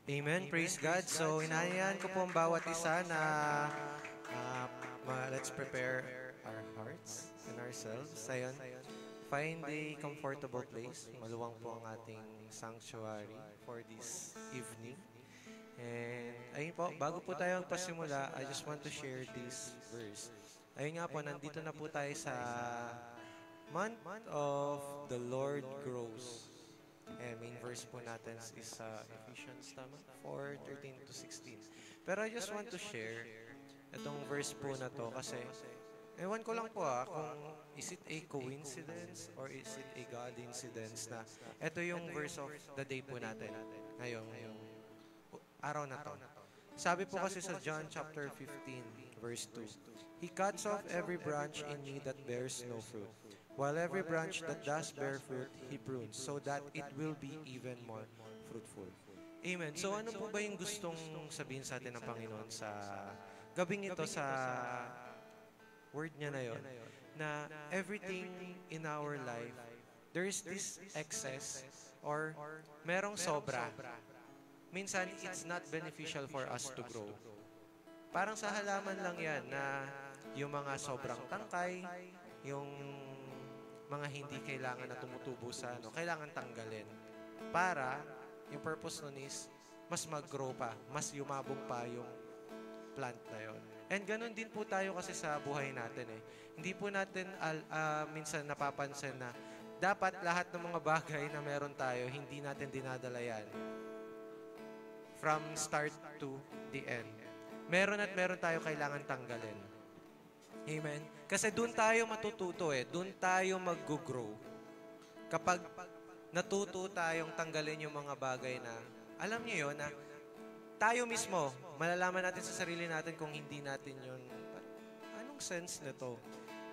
Amen. Praise God. So, inaayahan ko po ang bawat isa na let's prepare our hearts and ourselves. Ayon, find a comfortable place. Maluwang po ang ating sanctuary for this evening. And ayun po, bago po tayo magpasimula, I just want to share this verse. Ayun nga po, nandito na po tayo sa month of the Lord grows. Main verse po natin is Ephesians 4:13-16. Pero I just want to share itong verse po na to kasi ewan ko lang po kung is it a coincidence or is it a God incidence na ito yung verse of the day po natin ngayong araw na to. Sabi po kasi sa John chapter 15 verse 2, He cuts off every branch in me that bears no fruit, while every branch that does bear fruit, He prunes, so that it will be even more fruitful. Amen. So ano po ba yung gustong sabihin sa atin ng Panginoon sa gabing ito, sa word niya na yon, na everything in our life, there is this excess or merong sobra. Minsan, it's not beneficial for us to grow. Parang sa halaman lang yan na yung mga sobrang tangkay, yung mga hindi kailangan na tumutubo sa kailangan tanggalin. Para, yung purpose nun is, mas mag-grow pa, mas yumabong pa yung plant na yon. And ganun din po tayo kasi sa buhay natin eh. Hindi po natin minsan napapansin na dapat lahat ng mga bagay na meron tayo, hindi natin dinadala yan from start to the end. Meron at meron tayo kailangan tanggalin. Amen? Kasi doon tayo matututo eh. Doon tayo mag-grow. Kapag natuto tayong tanggalin yung mga bagay na, alam niyo yun, na tayo mismo, malalaman natin sa sarili natin kung hindi natin yun, anong sense nito?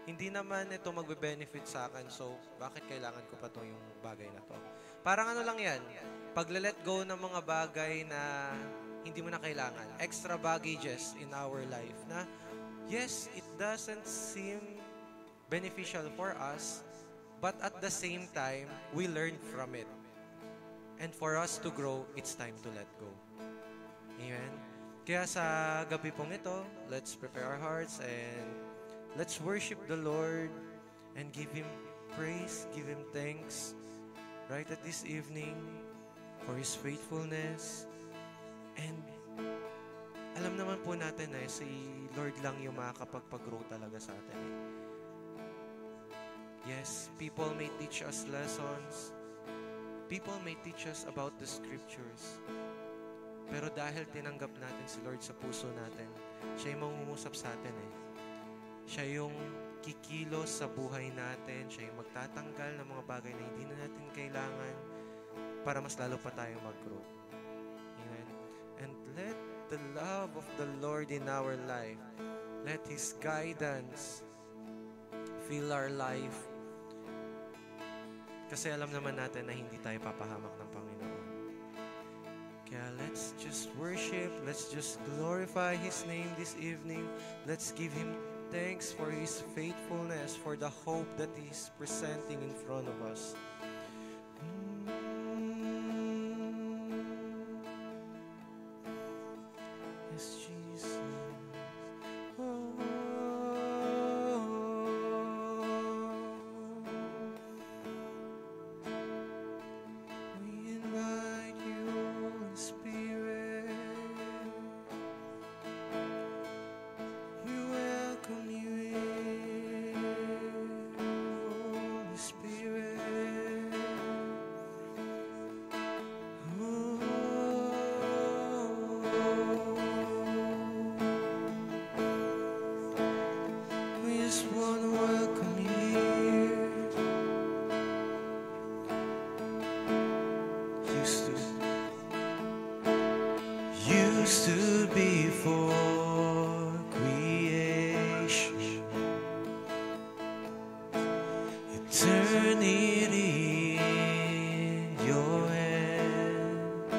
Hindi naman ito magbe-benefit sa akin, so bakit kailangan ko pa to yung bagay na to? Parang ano lang yan, pag-let go ng mga bagay na hindi mo na kailangan, extra baggages in our life na, yes, it doesn't seem beneficial for us, but at the same time, we learn from it. And for us to grow, it's time to let go. Amen? Kaya sa gabi pong ito, let's prepare our hearts and let's worship the Lord and give Him praise, give Him thanks right at this evening for His faithfulness. And alam naman po natin na si Lord lang yung makakapagpag-grow talaga sa atin. Yes, people may teach us lessons. People may teach us about the scriptures. Pero dahil tinanggap natin si Lord sa puso natin, siya yung mangungusap sa atin eh. Siya yung kikilos sa buhay natin. Siya yung magtatanggal ng mga bagay na hindi na natin kailangan para mas lalo pa tayong mag-grow. Amen. And let the love of the Lord in our life, let His guidance fill our life. Kasi alam naman natin na hindi tayo papahamak ng Panginoon. Kaya let's just worship, let's just glorify His name this evening. Let's give Him thanks for His faithfulness, for the hope that He's presenting in front of us. Yes, Jesus. We invite you, Holy Spirit. We welcome you in, Holy Spirit. We just want to welcome you here. Used to before creation, eternity in your hand.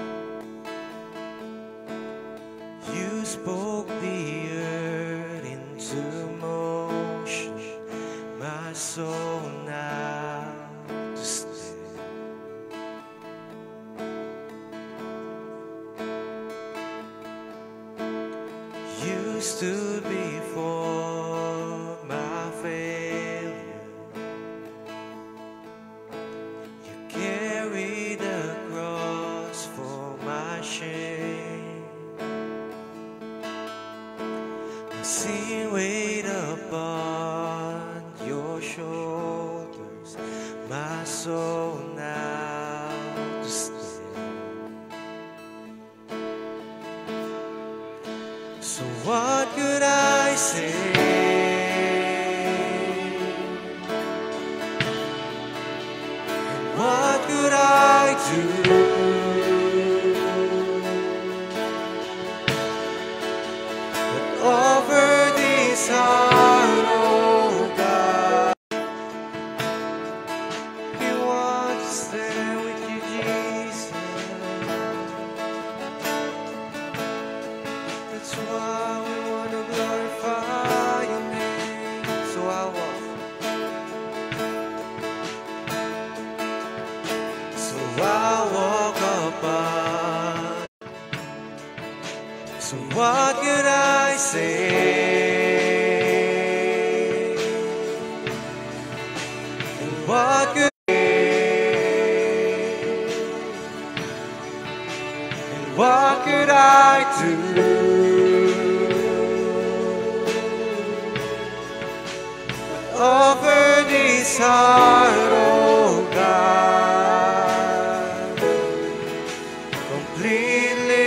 You spoke the earth into motion, my soul now to stand. stood before my failure. You carried the cross for my shame. My sin weighed upon your shoulders, my soul now to stand. So what could I say? And what could I do? Over this heart, oh God, we want to stand with you, Jesus. That's why we want to glorify your name. So I walk. So I walk upon. So what could I say? And what could and what could I do? But offer this heart, oh God, completely.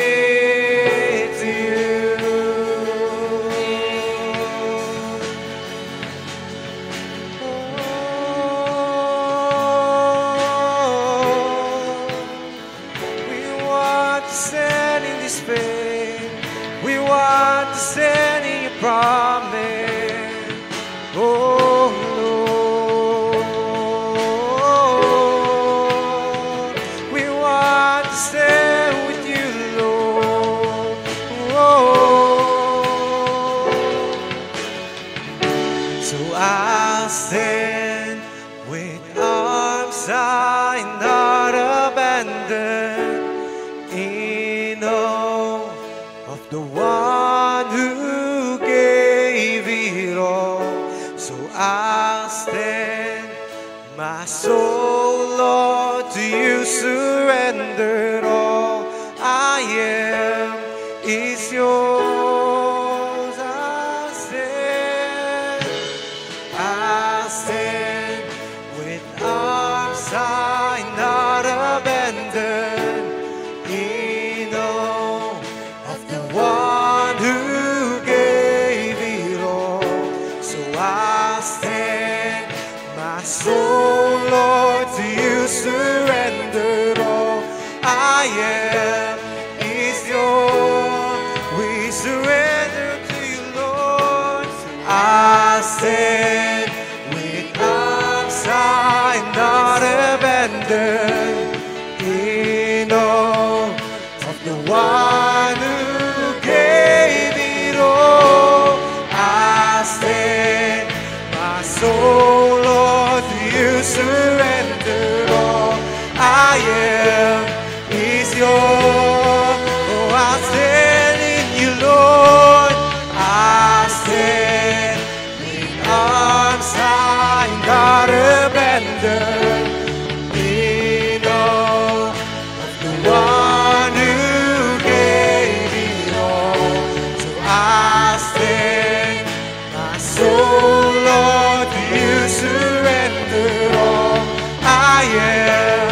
We want to stand in your promise, oh Lord. We want to stand with you, Lord. Oh. So I'll stand with arms I not abandoned, in awe of the one who gave it all. So I'll stand, my soul, Lord, to you surrendered. All I am is yours. I'll stand with arms I not abandoned, in awe of the one who gave it all. So I stand, my soul, Lord, to you surrendered. All I am is yours. We surrender to you, Lord. I stand with arms I not abandoned, in awe of the one who gave it all. I stand, my soul, Lord, to you surrender. All I am is yours. Oh, I stand in you, Lord. I stand with arms I not abandoned, in awe of the one who gave it all. So I stand, my soul, Lord, to you surrender. All I am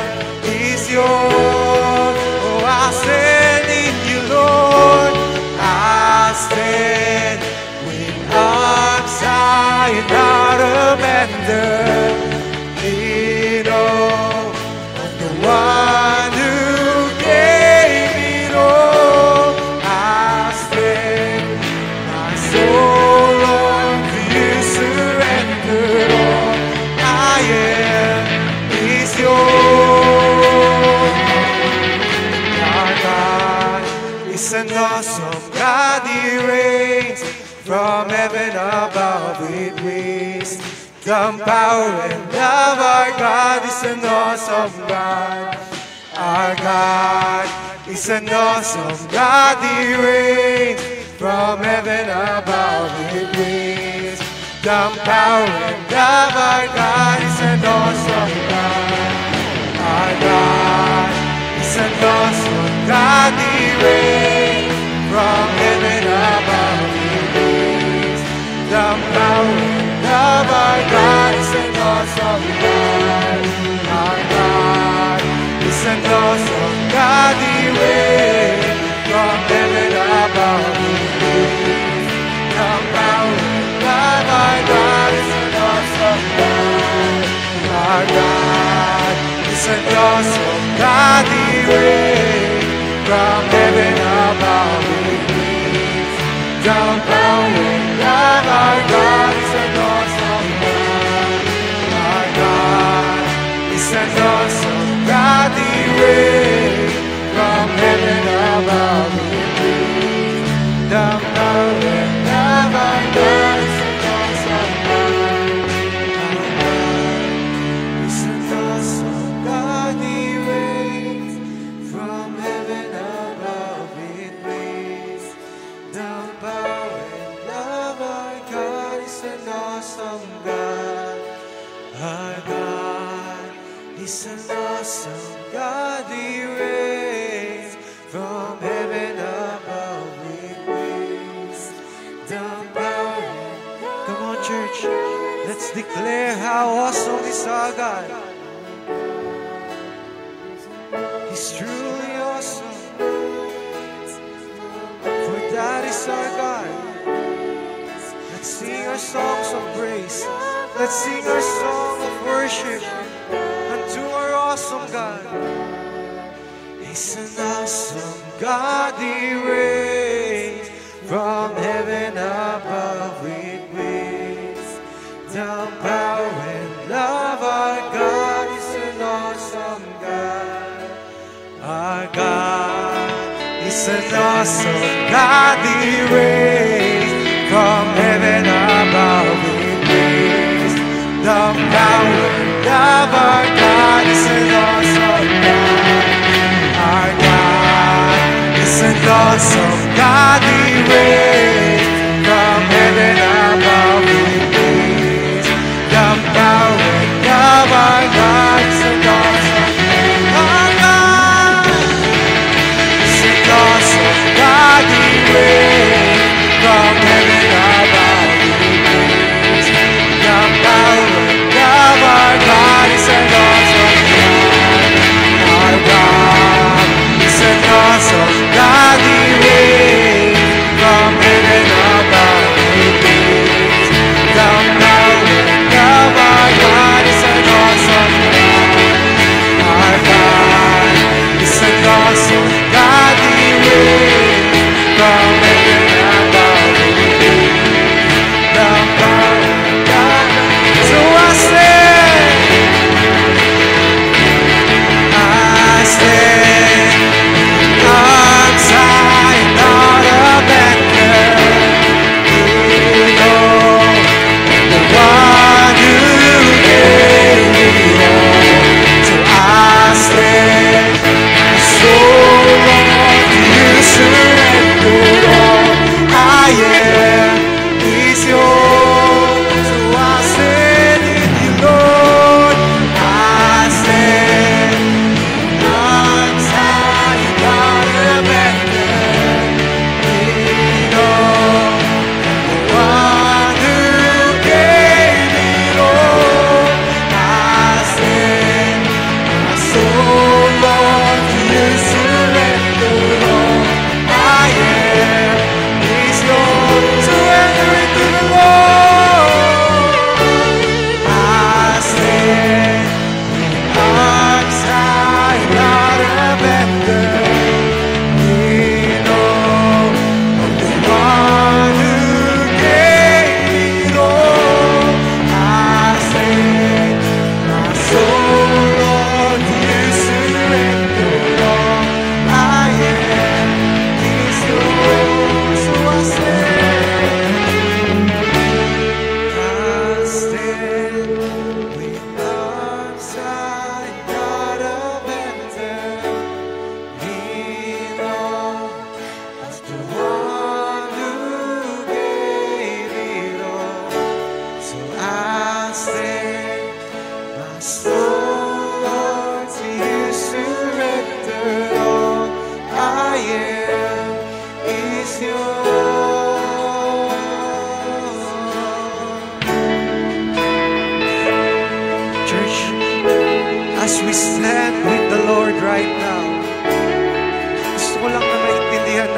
is yours. Oh, I stand in you, Lord. I stand with arms I not abandoned, in awe of the one who gave it all. I stand, my soul, Lord, to you surrender. All I am is yours. Our God is an awesome God. He reigns from heaven above with wisdom, power, and love. Our God is an awesome God. Our God is an awesome God. He reigns from heaven above with wings. The power and love, our God is an awesome God. Our God is an awesome God. He reigns from heaven above with wings. The power and love, our God is an awesome God. Our God is an awesome God. He reigns from heaven above with wings. The power and love, our God is an awesome God. Our God is an awesome God. He reigns from heaven above with wings. The power and love, our God is an awesome God. Our God is an awesome God. He reigns from heaven above with wings. The power and love, our God is an awesome God. Our God is an awesome God. He reigns from heaven above with wings. The power and love, our God is an awesome God. Our God is an awesome God. He reigns from heaven above with wings. The power. Come on, church. Let's declare how awesome is our God. He's truly awesome. For that is our God. Let's sing our songs of praise. Let's sing our song of worship unto our awesome God. He's an awesome God. He reigns from heaven above with wings. The power and love, our God is an awesome God. Our God is an awesome God. He reigns from heaven above with wings. The power and love, our God is an awesome God. Our God is an awesome God. He reigns from heaven above with wings. The power and love, our God is an awesome God. Our God is an awesome God. He reigns from heaven above with wings. The power and love, our God is an awesome God. Our God is an awesome God. He reigns from heaven above with wings. The power and love, our God is an awesome God. Our God is an awesome God. He reigns from heaven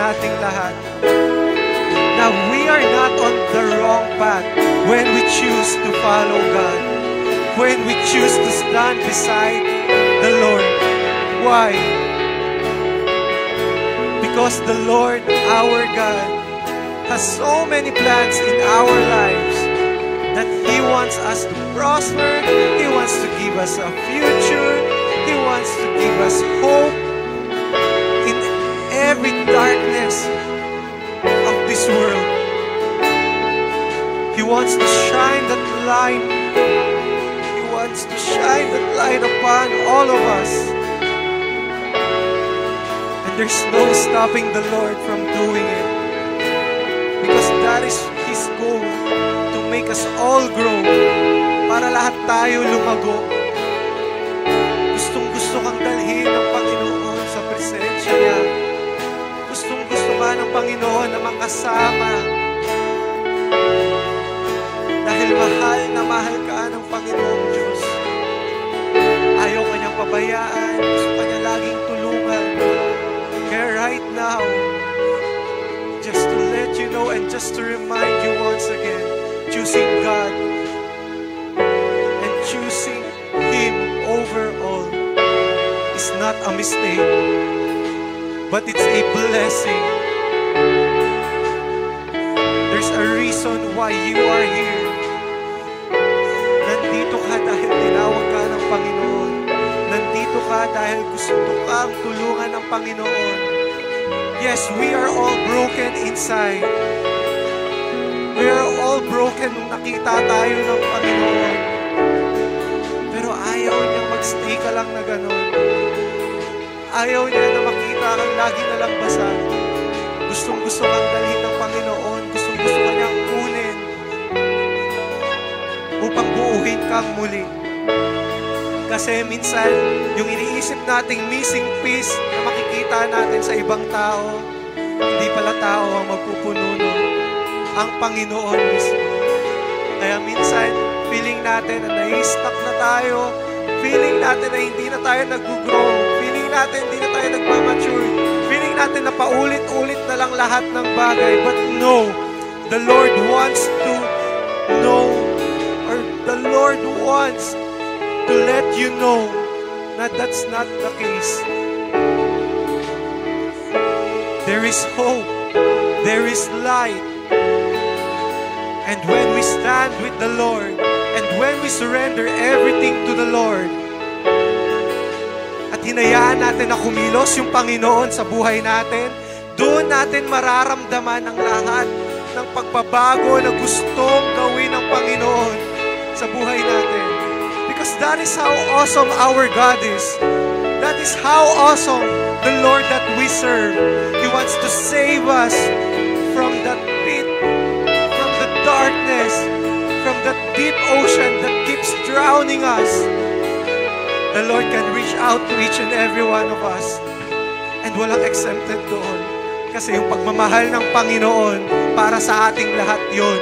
ating lahat na we are not on the wrong path when we choose to follow God, when we choose to stand beside the Lord. Why? Because the Lord, our God, has so many plans in our lives that He wants us to prosper, He wants to give us a future, He wants to give us hope in every darkness of this world. He wants to shine that light. He wants to shine that light upon all of us. And there's no stopping the Lord from doing it. Because that is His goal, to make us all grow, para lahat tayo lumago. Gustong-gusto kang dalhin ng Panginoon sa presensya niya. Gustong-gusto ka ng Panginoon na makasama. Dahil mahal na mahal ka ng Panginoong Diyos. Ayaw ka niyang pabayaan, gusto ka niya laging tulungan. Kaya right now, just to let you know and just to remind you once again, choosing God and choosing Him over all is not a mistake, but it's a blessing. There's a reason why you are here. Nandito ka dahil tinawag ka ng Panginoon. Nandito ka dahil gusto kang tulungan ng Panginoon. Yes, we are all broken inside. We are all broken nung nakita tayo ng Panginoon. Pero ayaw niya magstay ka lang na gano'n. Ayaw niya na makita kang lagi nalambasan. Gustong-gusto kang dalhin ng Panginoon. Gustong-gusto ka niyang kunin upang buuhin kang muli. Kasi minsan, yung iniisip nating missing piece na makikita natin sa ibang tao, hindi pala tao ang magpupuno nun, ang Panginoon mismo. Kaya minsan, feeling natin na nai-stuck na tayo, feeling natin na hindi na tayo nag-grow, feeling natin hindi na tayo nagmamature, feeling natin na paulit-ulit na lang lahat ng bagay. But no, the Lord wants to know, or the Lord wants to let you know that that's not the case. There is hope. There is light. And when we stand with the Lord, and when we surrender everything to the Lord, at hinayaan natin na kumilos yung Panginoon sa buhay natin, doon natin mararamdaman ang lahat ng pagbabago na gustong gawin ng Panginoon sa buhay natin. Because that is how awesome our God is. That is how awesome the Lord that we serve. He wants to save us from that pit, from the darkness, from that deep ocean that keeps drowning us. The Lord can reach out to each and every one of us. And walang exempted doon. Kasi yung pagmamahal ng Panginoon para sa ating lahat yun.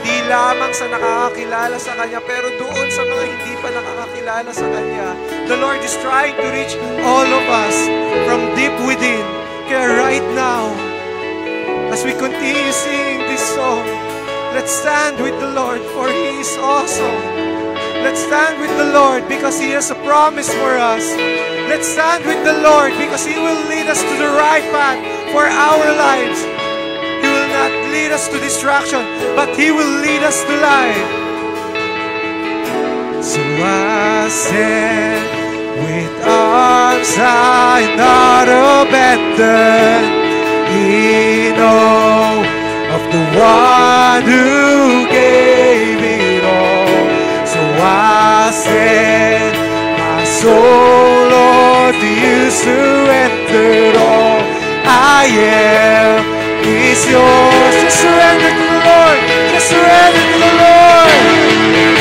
Hindi lamang sa nakakakilala sa Kanya, pero doon sa mga hindi pa nakakakilala sa Kanya. The Lord is trying to reach all of us from deep within. Kaya right now, as we continue singing this song, let's stand with the Lord, for He is awesome. Let's stand with the Lord because He has a promise for us. Let's stand with the Lord because He will lead us to the right path for our lives. He will not lead us to destruction, but He will lead us to life. So I stand with arms high, not abandoned, in awe of the one who gave it all. So I stand, my soul, Lord, to You surrendered all. I am is yours. Just surrender to the Lord. Just surrender to the Lord.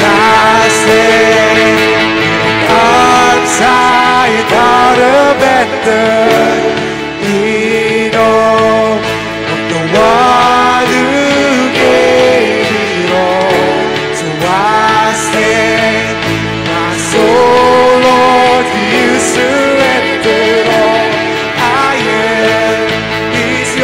I stand with arms high and not abandoned, in awe of the one who gave it all. So I stand, my soul, Lord, to You surrendered all. I am is yours.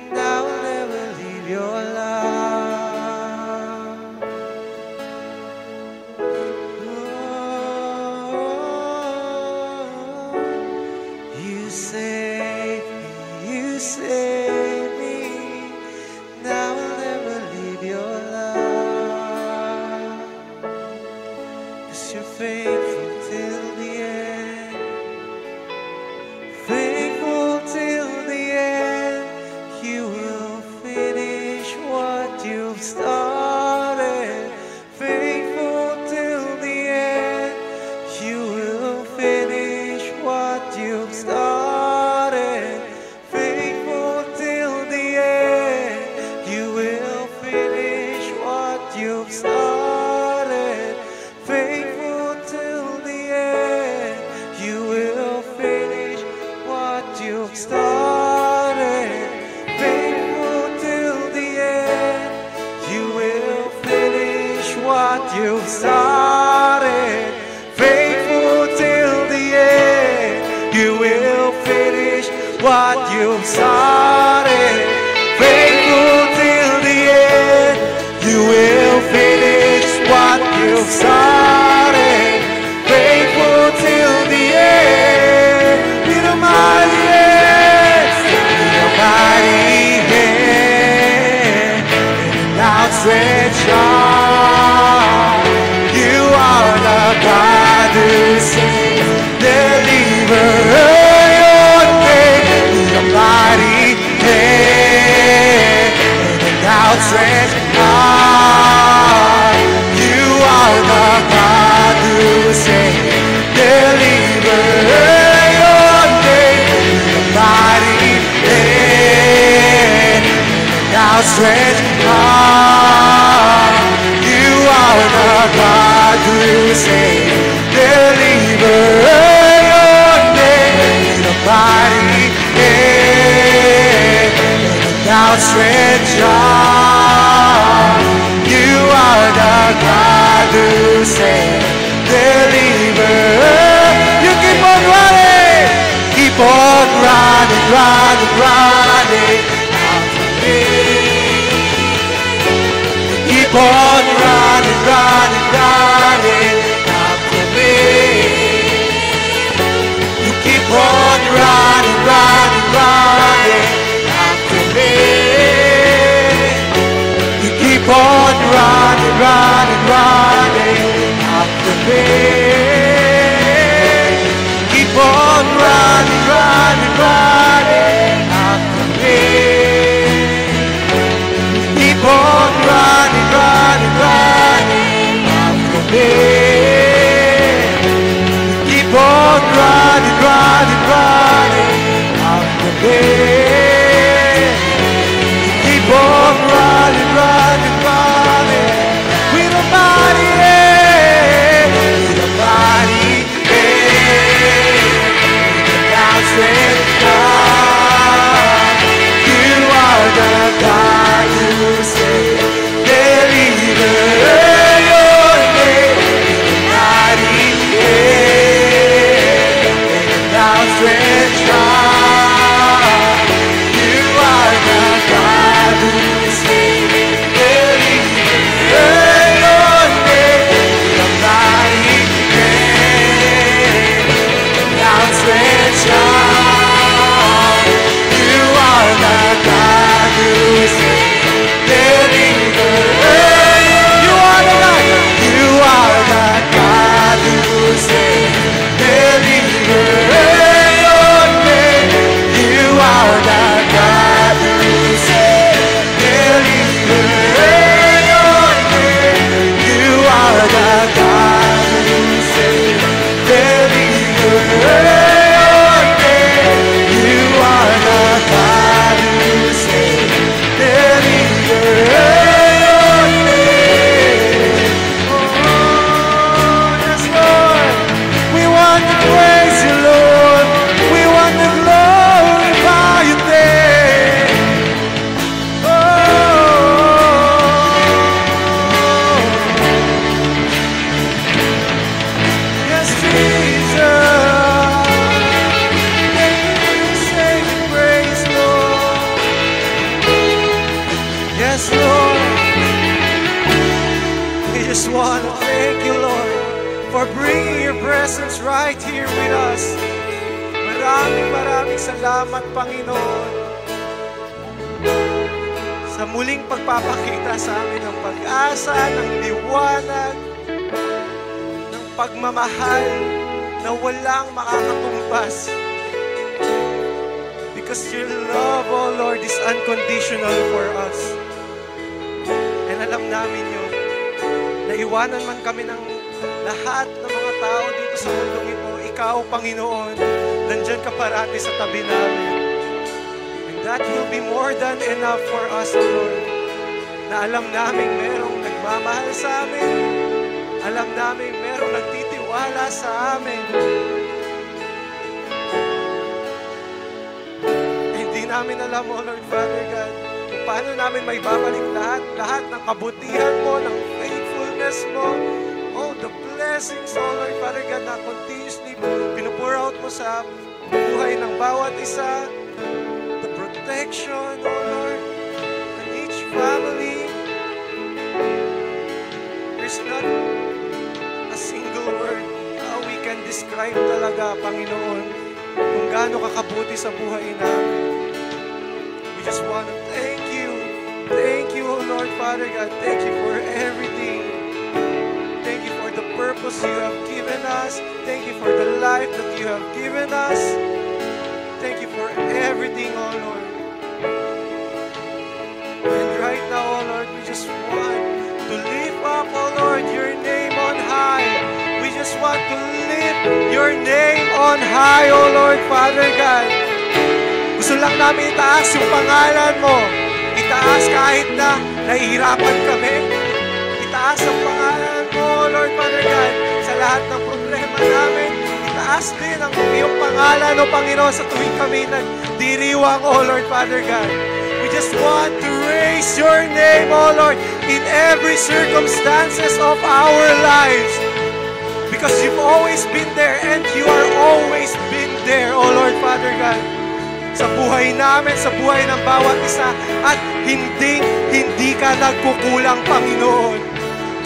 and I will never leave your love. Oh, you saved me, and I will never leave your love. 'Cause you're faithful till the end, faithful till the end. You will finish what you've started. Faithful till the end, you will finish what you've started. Faithful till the end, you will finish what you've started. Faithful till the end, you will finish what you've started. Faithful till the end, you will finish what you've started. Faithful till the end, you will finish what you've started. Faithful till the end, you will finish what you've started. Faithful till the end, with a mighty hand, with a mighty hand, and an outstretched arm. You are the God who saves, deliverer, your name, with a mighty hand, and an outstretched arm. You are the God who saves, deliverer, your name, with a mighty hand, and an outstretched arm. You are the God who saves, deliverer, your name, with a mighty hand, and an outstretched arm. You are the God who saves, deliverer. You keep on running, keep on running, running, running after me. Keep on running, running, running after me. You keep on running, running, running after me. You keep on running, running, running after me. Keep on running, running, running after me. just want to thank you, Lord, for bringing your presence right here with us. Maraming salamat, Panginoon, sa muling pagpapakita sa amin ng pag-asa, ng liwanag, ng pagmamahal na walang makakatumbas. Because your love, oh Lord, is unconditional for us. And alam namin yun, na iwanan man kami ng lahat ng mga tao dito sa mundong ito, ikaw, Panginoon, nandyan ka parati sa tabi namin. And that will be more than enough for us, O Lord, na alam namin merong nagmamahal sa amin, alam namin merong nagtitiwala sa amin. Hindi namin alam, O Lord, Father God, kung paano namin may babalik lahat ng kabutihan mo, ng faithfulness mo, oh, the blessings, O Lord, Father God, na continuously pinupour out mo sa buhay ng bawat isa, the protection, O Lord, and each family. There's not a single word how we can describe talaga, Panginoon, kung gaano kakabuti sa buhay namin. We just want to thank you, O Lord, Father God, thank you for everything. Thank you for the purpose you have given us. Thank you for the life that you have given us. Thank you for everything, oh Lord. And right now, oh Lord, we just want to lift up, oh Lord, your name on high. We just want to lift your name on high, oh Lord, Father God. Gusto lang namin itaas yung pangalan mo. Itaas kahit na nahihirapan kami. Itaas ang pangalan mo, Lord, Father God, sa lahat ng problema namin. Itaas din ang iyong pangalan, O Panginoon, sa tuwing kami nagdiriwang, O Lord, Father God. We just want to raise your name, O Lord, in every circumstances of our lives. Because you've always been there and you are always been there, O Lord, Father God, sa buhay namin, sa buhay ng bawat isa, at hindi ka nagkukulang, Panginoon.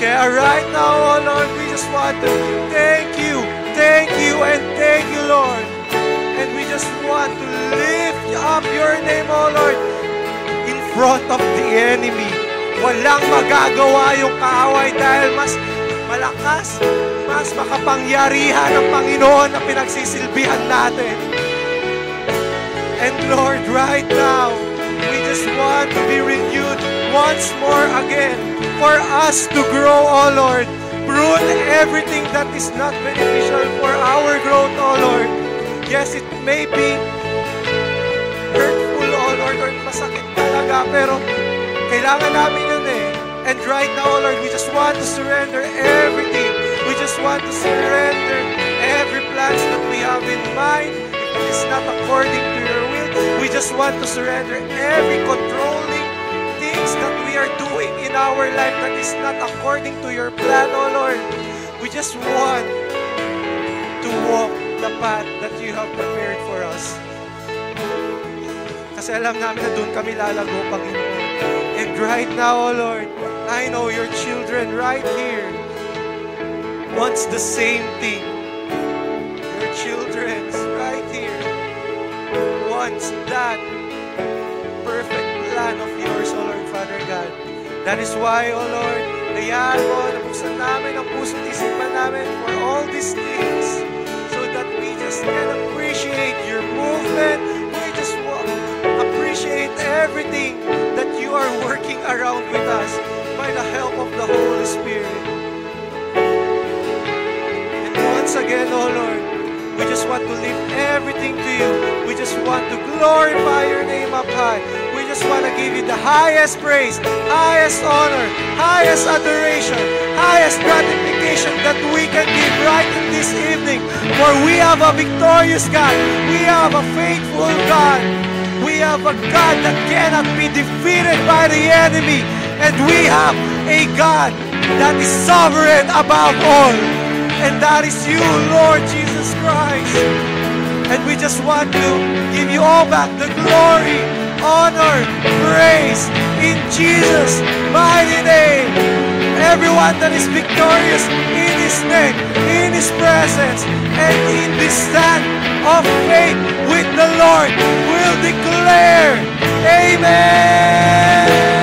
Kaya right now, oh Lord, we just want to thank you, and thank you, Lord. And we just want to lift up your name, oh Lord, in front of the enemy. Walang magagawa yung kaaway dahil mas malakas, mas makapangyarihan ng Panginoon na pinagsisilbihan natin. And Lord, right now, we just want to be renewed once more again for us to grow, oh Lord. Prune everything that is not beneficial for our growth, oh Lord. Yes, it may be hurtful, oh Lord, or masakit talaga, pero kailangan namin yun eh. And right now, oh Lord, we just want to surrender everything. We just want to surrender every plans that we have in mind. If it is not according to your will, we just want to surrender every controlling things that we are doing in our life that is not according to your plan, oh Lord. We just want to walk the path that you have prepared for us. Kasi alam namin na doon kami lalago, Panginoon. And right now, oh Lord, I know your children right here wants the same thing. Your children's right here wants that perfect plan of yours, O Lord, Father God. That is why, O Lord, hayaan mo, nabuksan namin ang puso't isipan namin for all these things so that we just can appreciate your movement. We just appreciate everything that you are working around with us by the help of the Holy Spirit. And once again, O Lord, we just want to lift everything to you. We just want to glorify your name up high. We just want to give you the highest praise, highest honor, highest adoration, highest gratification that we can give right in this evening. For we have a victorious God. We have a faithful God. We have a God that cannot be defeated by the enemy. And we have a God that is sovereign above all. And that is you, Lord Jesus Christ. And we just want to give you all back the glory, honor, praise in Jesus' mighty name. everyone that is victorious in His name, in His presence, and in this stand of faith with the Lord will declare, Amen!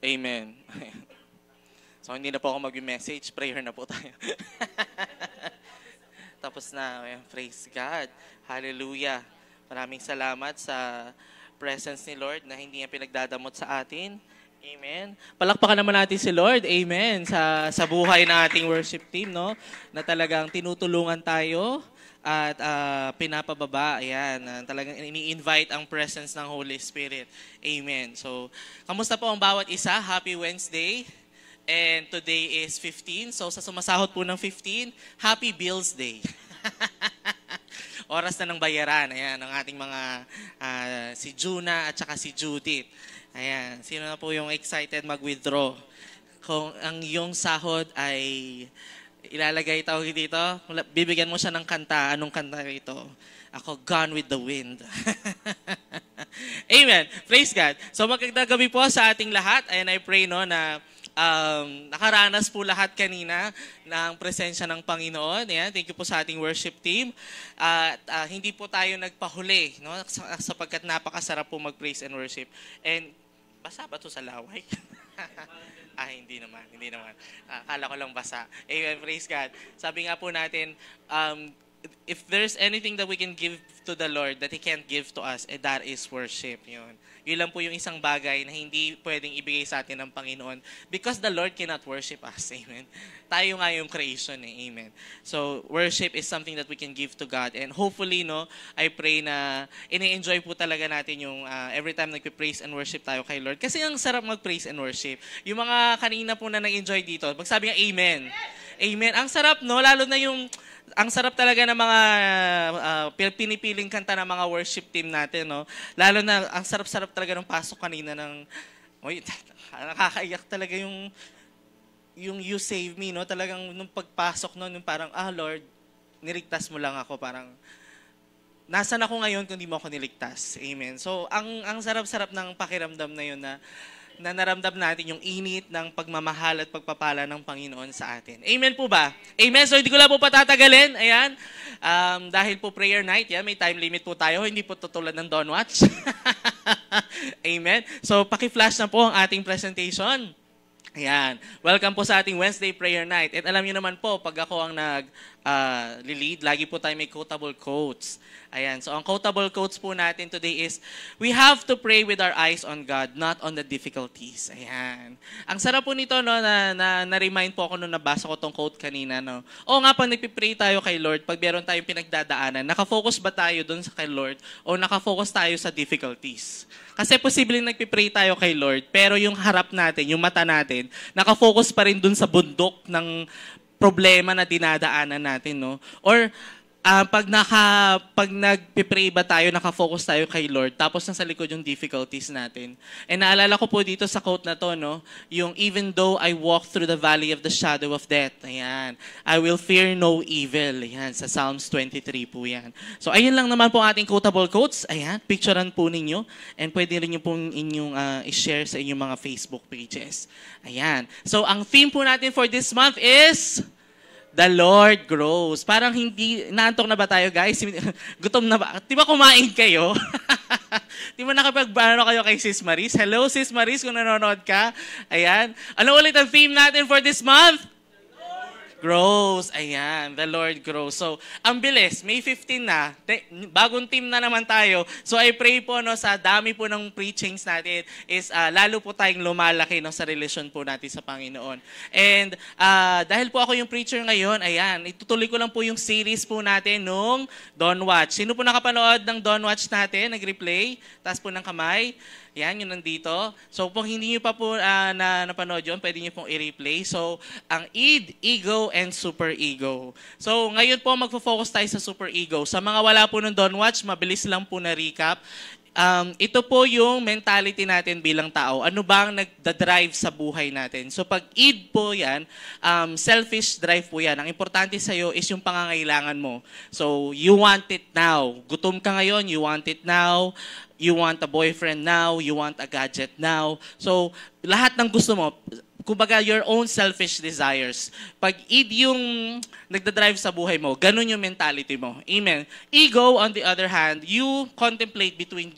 Amen. So, hindi na po ako mag-message. Prayer na po tayo. Tapos na. Praise God. Hallelujah. Maraming salamat sa presence ni Lord na hindi niya pinagdadamot sa atin. Amen. Palakpakan naman natin si Lord. Amen. Sa buhay ng ating worship team, no? Na talagang tinutulungan tayo at pinapababa. Ayan. Talagang ini-invite ang presence ng Holy Spirit. Amen. So, kamusta po ang bawat isa? Happy Wednesday. And today is 15. So, sa sumasahod po ng 15, Happy Bills Day. Oras na ng bayaran. Ayan, ang ating mga si Juna at saka si Judith. Ayan, sino na po yung excited mag-withdraw? Kung ang iyong sahod ay ilalagay tawag dito, bibigyan mo siya ng kanta. Anong kanta ito? Ako, Gone with the Wind. Amen. Praise God. So magandang gabi po sa ating lahat. And I pray no, na nakaranas po lahat kanina ng presensya ng Panginoon. Ayan, thank you po sa ating worship team. At hindi po tayo nagpahuli, no? Sapagkat napakasarap po mag-praise and worship. And basa ba ito sa laway? Hindi naman. Akala ko lang basa. Amen, praise God. Sabi nga po natin, if there's anything that we can give to the Lord that He can't give to us, that is worship. Yun lang po yung isang bagay na hindi pwedeng ibigay sa atin ng Panginoon because the Lord cannot worship us. Amen. Tayo nga yung creation. Amen. So, worship is something that we can give to God. And hopefully, no, I pray na ini-enjoy po talaga natin yung every time nagpe-praise and worship tayo kay Lord. Kasi ang sarap mag-praise and worship. Yung mga kanina po na nag-enjoy dito, magsabi nga Amen. Amen. Ang sarap, no? Lalo na yung ang sarap talaga ng mga pinipiling kanta ng mga worship team natin, no? Lalo na, ang sarap-sarap talaga ng pasok kanina ng, nakakaiyak talaga yung You Save Me, no? Talagang nung pagpasok, no? Yung parang, Lord, niligtas mo lang ako. Parang, nasan ako ngayon kung di mo ako niligtas? Amen. So, ang sarap-sarap ng pakiramdam na yun na naramdam natin yung init ng pagmamahal at pagpapala ng Panginoon sa atin. Amen po ba? Amen. So, hindi ko lang po patatagalin. Ayan. Dahil po prayer night, may time limit po tayo. Hindi po tutulad ng Dawn Watch. Amen. So, paki-flash na po ang ating presentation. Ayan. Welcome po sa ating Wednesday prayer night. At alam niyo naman po, pag ako ang nag-lead, lagi po tayo may quotable quotes. Ayan. So, ang quotable quotes po natin today is, we have to pray with our eyes on God, not on the difficulties. Ayan. Ang sarap po nito, no, na-remind po ako nung nabasa ko tong quote kanina, no. O nga, pag nagpipray tayo kay Lord, pag meron tayong pinagdadaanan, nakafocus ba tayo dun sa kay Lord o nakafocus tayo sa difficulties? Kasi posibleng nagpipray tayo kay Lord, pero yung harap natin, yung mata natin, nakafocus pa rin dun sa bundok ng problema na dinadaanan natin, no? Or pag nagpipray ba tayo, nakafocus tayo kay Lord, tapos nasa likod yung difficulties natin. And naalala ko po dito sa quote na to, no? Yung, even though I walk through the valley of the shadow of death, ayan, I will fear no evil. Ayan, sa Psalms 23 po yan. So, ayun lang naman po ating quotable quotes. Ayan, picturean po ninyo. And pwede rin nyo pong inyong i-share sa inyong mga Facebook pages. Ayan. So, ang theme po natin for this month is The Lord grows. Parang hindi, naantok na ba tayo guys? Gutom na ba? Di ba kumain kayo? Di ba nakapag-ano kayo kay Sis Maris? Hello Sis Maris kung nanonood ka. Ayan. Ano ulit ang theme natin for this month? Grows. Ayan, the Lord grows. So, ang bilis, May 15 na, bagong team na naman tayo. So, I pray po no, sa dami po ng preachings natin is lalo po tayong lumalaki no, sa relasyon po natin sa Panginoon. And dahil po ako yung preacher ngayon, ayan, itutuloy ko lang po yung series po natin nung Don't Watch. Sino po nakapanood ng Don't Watch natin? Nag-replay? Taas po ng kamay. Yan, yun nandito. So, kung hindi nyo pa po napanood yun, pwede nyo pong i-replay. So, ang id, ego, and super ego. So, ngayon po magfo-focus tayo sa super ego. Sa mga wala po nung Don't Watch, mabilis lang po na recap. Ito po yung mentality natin bilang tao. Ano bang nagda-drive sa buhay natin? So, pag id po yan, selfish drive po yan. Ang importante sa'yo is yung pangangailangan mo. So, you want it now. Gutom ka ngayon, you want it now. You want a boyfriend now, you want a gadget now. So, lahat ng gusto mo, kumbaga your own selfish desires. Pag id yung nagdadrive sa buhay mo, ganun yung mentality mo. Amen. Ego, on the other hand, you contemplate between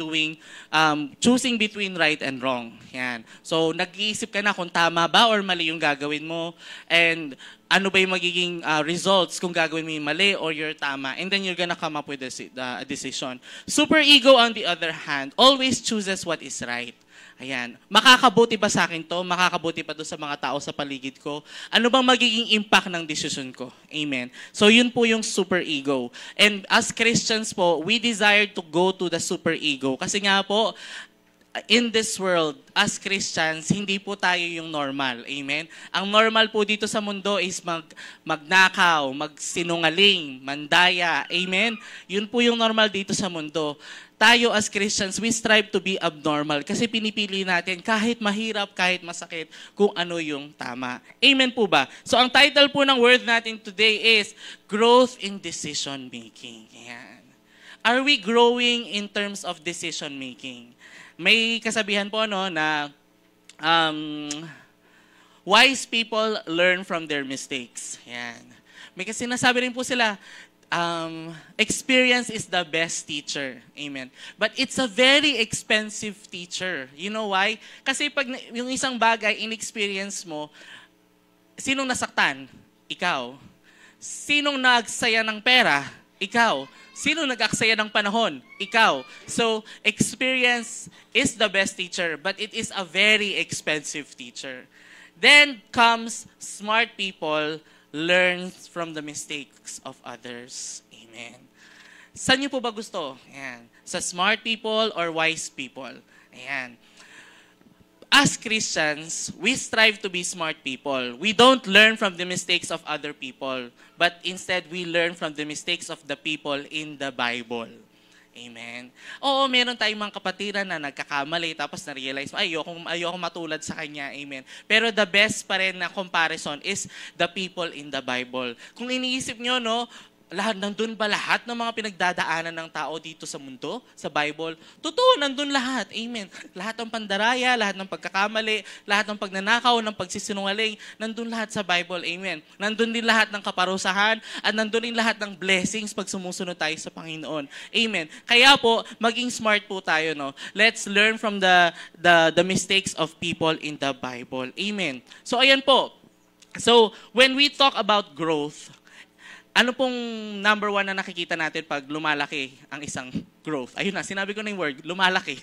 choosing between right and wrong. Yan. So, nag-iisip ka na kung tama ba or mali yung gagawin mo. And ano ba yung magiging results kung gagawin mo yung mali or your tama. And then you're gonna come up with a decision. Super ego, on the other hand, always chooses what is right. Ayan. Makakabuti ba sa akin to? Makakabuti pa doon sa mga tao sa paligid ko? Ano bang magiging impact ng decision ko? Amen. So yun po yung super ego. And as Christians po, we desire to go to the super ego. Kasi nga po, in this world, as Christians, hindi po tayo yung normal. Amen? Ang normal po dito sa mundo is magnakaw, magsinungaling, mandaya. Amen? Yun po yung normal dito sa mundo. Tayo as Christians, we strive to be abnormal kasi pinipili natin kahit mahirap, kahit masakit, kung ano yung tama. Amen po ba? So ang title po ng word natin today is Growth in Decision Making. Ayan. Are we growing in terms of decision making? May kasabihan po no na wise people learn from their mistakes. Yan. May kasi nasabi rin po sila, experience is the best teacher. Amen. But it's a very expensive teacher. You know why? Kasi pag yung isang bagay in-experience mo, sinong nasaktan? Ikaw. Sinong nagsaya ng pera? Ikaw. Sino nag-aksaya ng panahon? Ikaw. So, experience is the best teacher, but it is a very expensive teacher. Then comes smart people learn from the mistakes of others. Amen. Saan niyo po ba gusto? Ayan. Sa smart people or wise people? Ayan. As Christians, we strive to be smart people. We don't learn from the mistakes of other people, but instead we learn from the mistakes of the people in the Bible. Amen. Oo, meron tayong mga kapatiran na nagkakamali tapos na-realize, ayoko matulad sa kanya. Amen. Pero the best pa rin na comparison is the people in the Bible. Kung iniisip nyo, no, nandun ba lahat ng mga pinagdadaanan ng tao dito sa mundo, sa Bible? Totoo, nandun lahat. Amen. Lahat ng pandaraya, lahat ng pagkakamali, lahat ng pagnanakaw, ng pagsisinungaling, nandun lahat sa Bible. Amen. Nandun din lahat ng kaparusahan at nandun din lahat ng blessings pag sumusunod tayo sa Panginoon. Amen. Kaya po, maging smart po tayo. No? Let's learn from the mistakes of people in the Bible. Amen. So, ayan po. So, when we talk about growth, ano pong number one na nakikita natin pag lumalaki ang isang growth? Ayun na, sinabi ko na yung word, lumalaki.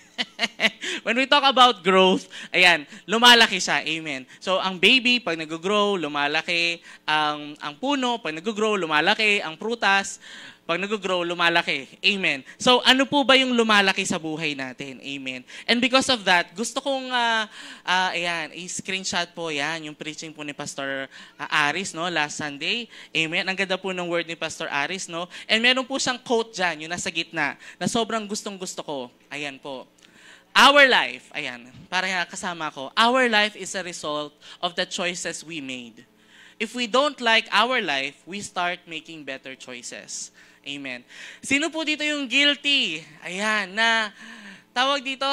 When we talk about growth, ayan, lumalaki siya. Amen. So, ang baby, pag nag-grow, lumalaki. Ang puno, pag nag-grow, lumalaki. Ang prutas, pag nag-grow, lumalaki. Amen. So, ano po ba yung lumalaki sa buhay natin? Amen. And because of that, gusto kong, ayan, i-screenshot po yan, yung preaching po ni Pastor Aris, no, last Sunday. Amen. Ang ganda po ng word ni Pastor Aris, no. And meron po siyang quote dyan, yung nasa gitna, na sobrang gustong-gusto ko. Ayan po. Our life, ayan, para kasama ko, our life is a result of the choices we made. If we don't like our life, we start making better choices. Amen. Sino po dito yung guilty? Ayan, na tawag dito,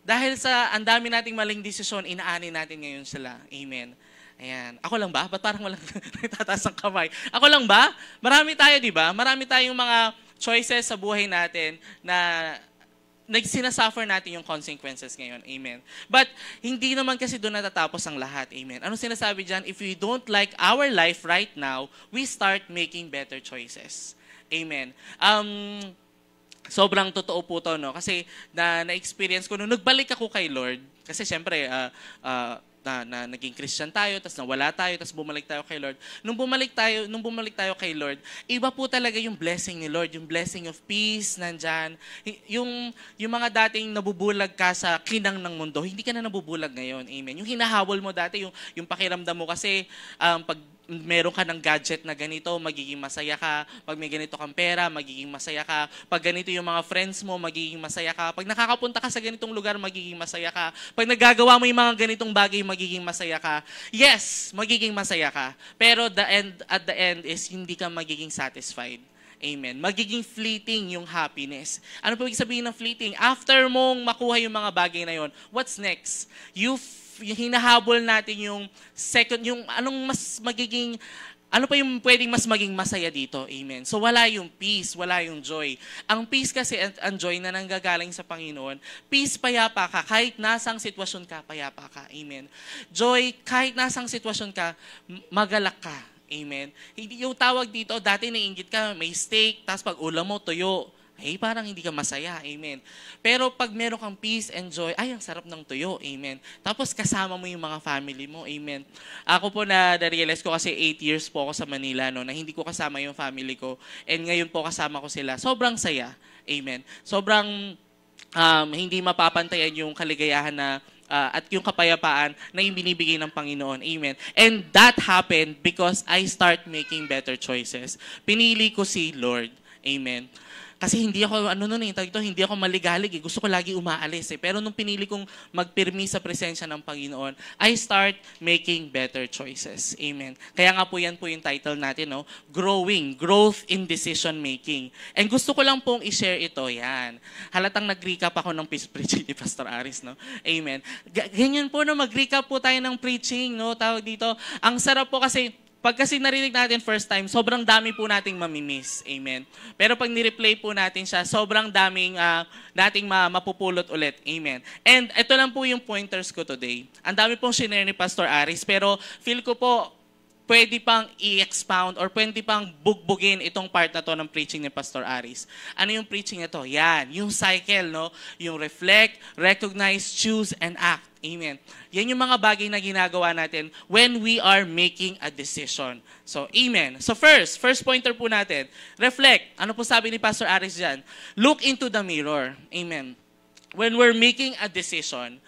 dahil sa ang dami nating maling desisyon, inaani natin ngayon sila. Amen. Ayan. Ako lang ba? Ba't parang walang nagtataas ang kamay? Ako lang ba? Marami tayo, di ba? Marami tayong mga choices sa buhay natin na sinasuffer natin yung consequences ngayon. Amen. But hindi naman kasi doon natatapos ang lahat. Amen. Ano sinasabi dyan? If we don't like our life right now, we start making better choices. Amen. Sobrang totoo po to, no? Kasi na-experience ko nung nagbalik ako kay Lord. Kasi syempre, na naging Christian tayo, tapos nawala tayo, tapos bumalik tayo kay Lord. Nung bumalik tayo kay Lord, iba po talaga yung blessing ni Lord, yung blessing of peace nandyan. Yung mga dating nabubulag ka sa kinang ng mundo, hindi ka na nabubulag ngayon. Amen. Yung hinahabol mo dati, yung pakiramdam mo kasi pag meron ka ng gadget na ganito, magiging masaya ka. Pag may ganito kang pera, magiging masaya ka. Pag ganito yung mga friends mo, magiging masaya ka. Pag nakakapunta ka sa ganitong lugar, magiging masaya ka. Pag nagagawa mo yung mga ganitong bagay, magiging masaya ka. Yes, magiging masaya ka. Pero at the end is hindi ka magiging satisfied. Amen. Magiging fleeting yung happiness. Ano po ibig sabihin ng fleeting? After mong makuha yung mga bagay na yon, what's next? Yung hinahabol natin yung second, yung ano pa yung pwedeng mas maging masaya dito. Amen. So wala yung peace, wala yung joy. Ang peace kasi at ang joy na nanggagaling sa Panginoon, peace, payapa ka. Kahit nasang sitwasyon ka, payapa ka. Amen. Joy, kahit nasang sitwasyon ka, magalak ka. Amen. Yung tawag dito, dati naiinggit ka, may steak, tapos pag ulam mo, tuyo. Parang hindi ka masaya. Amen. Pero pag meron kang peace and joy, ay, ang sarap ng tuyo. Amen. Tapos kasama mo yung mga family mo. Amen. Ako po na-realize ko kasi 8 years po ako sa Manila, no, na hindi ko kasama yung family ko. And ngayon po kasama ko sila. Sobrang saya. Amen. Sobrang hindi mapapantayan yung kaligayahan na at yung kapayapaan na yung binibigay ng Panginoon. Amen. And that happened because I start making better choices. Pinili ko si Lord. Amen. Kasi hindi ako, hindi ako maligalig. Gusto ko lagi umaalis. Pero nung pinili kong magpirmi sa presensya ng Panginoon, I start making better choices. Amen. Kaya nga po yan po yung title natin, no? Growth in decision making. And gusto ko lang pong i-share ito, yan. Halatang nag-recap ako ng preaching ni Pastor Aris, no? Amen. Ganyan po, no? Mag-recap po tayo ng preaching, no? Tawag dito. Ang sarap po kasi, pag kasi narinig natin first time, sobrang dami po nating mamimiss. Amen. Pero pag ni-replay po natin siya, sobrang daming nating mapupulot ulit. Amen. And ito lang po yung pointers ko today. Ang dami pong shinare ni Pastor Aris, pero feel ko po, pwede pang i-expound or pwede pang bugbugin itong part na to ng preaching ni Pastor Aris. Ano yung preaching na to? Yan, yung cycle, no? Yung reflect, recognize, choose, and act. Amen. Yan yung mga bagay na ginagawa natin when we are making a decision. So, amen. So first pointer po natin, reflect. Ano po sabi ni Pastor Aris dyan? Look into the mirror. Amen. When we're making a decision,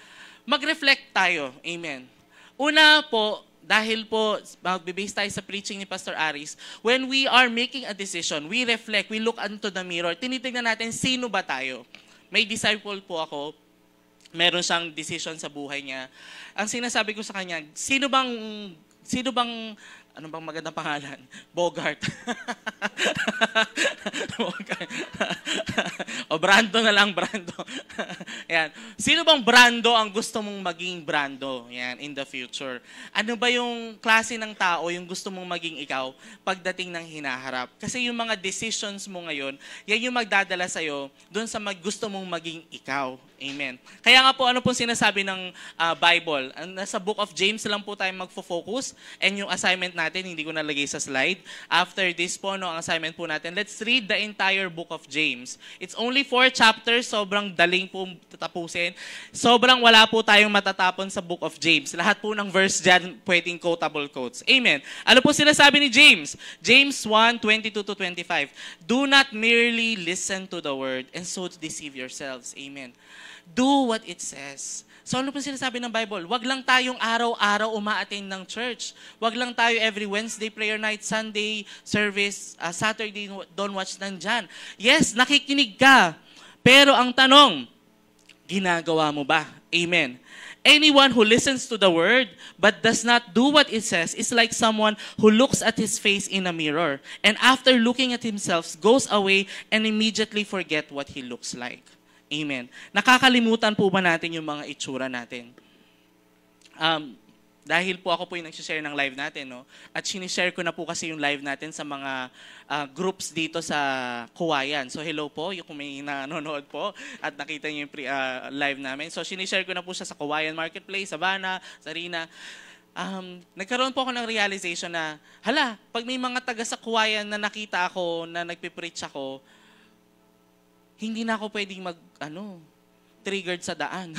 mag-reflect tayo. Amen. Una po, dahil po, mag-base tayo sa preaching ni Pastor Aris, when we are making a decision, we reflect, we look into the mirror, tinitignan natin sino ba tayo. May disciple po ako, meron siyang decision sa buhay niya. Ang sinasabi ko sa kanya, sino bang ano bang magandang pangalan? Bogart. O Brando na lang, Brando. Ayan. Sino bang Brando ang gusto mong maging Brando? Yan, in the future. Ano ba yung klase ng tao yung gusto mong maging ikaw pagdating ng hinaharap? Kasi yung mga decisions mo ngayon, yan yung magdadala sa'yo dun sa gusto mong maging ikaw. Amen. Kaya nga po, ano pong sinasabi ng Bible? Nasa Book of James lang po tayo magfo-focus, and yung assignment natin, hindi ko nalagay sa slide. After this po, no, ang assignment po natin, let's read the entire Book of James. It's only 4 chapters, sobrang daling po tapusin. Sobrang wala po tayong matatapon sa Book of James. Lahat po ng verse dyan, pwedeng quotable quotes. Amen. Ano po sinasabi ni James? James 1:22-25. Do not merely listen to the word and so to deceive yourselves. Amen. Do what it says. So ano po sinasabi ng Bible? Wag lang tayong araw-araw uma-attend ng church. Wag lang tayo every Wednesday prayer night, Sunday service, Saturday don't watch nandyan. Yes, nakikinig ka. Pero ang tanong, ginagawa mo ba? Amen. Anyone who listens to the word but does not do what it says is like someone who looks at his face in a mirror and after looking at himself goes away and immediately forget what he looks like. Amen. Nakakalimutan po ba natin yung mga itsura natin? dahil po ako po yung nag-share ng live natin, no? At sinishare ko na po kasi yung live natin sa mga groups dito sa Kuwayan. So hello po, yung kung may nanonood po at nakita niyo yung live namin. So sinishare ko na po siya sa Kuwayan Marketplace, Sabana, Sarina. Nagkaroon po ako ng realization na, hala, pag may mga taga sa Kuwayan na nakita ako, na nagpipreach ako, hindi na ako pwedeng triggered sa daan.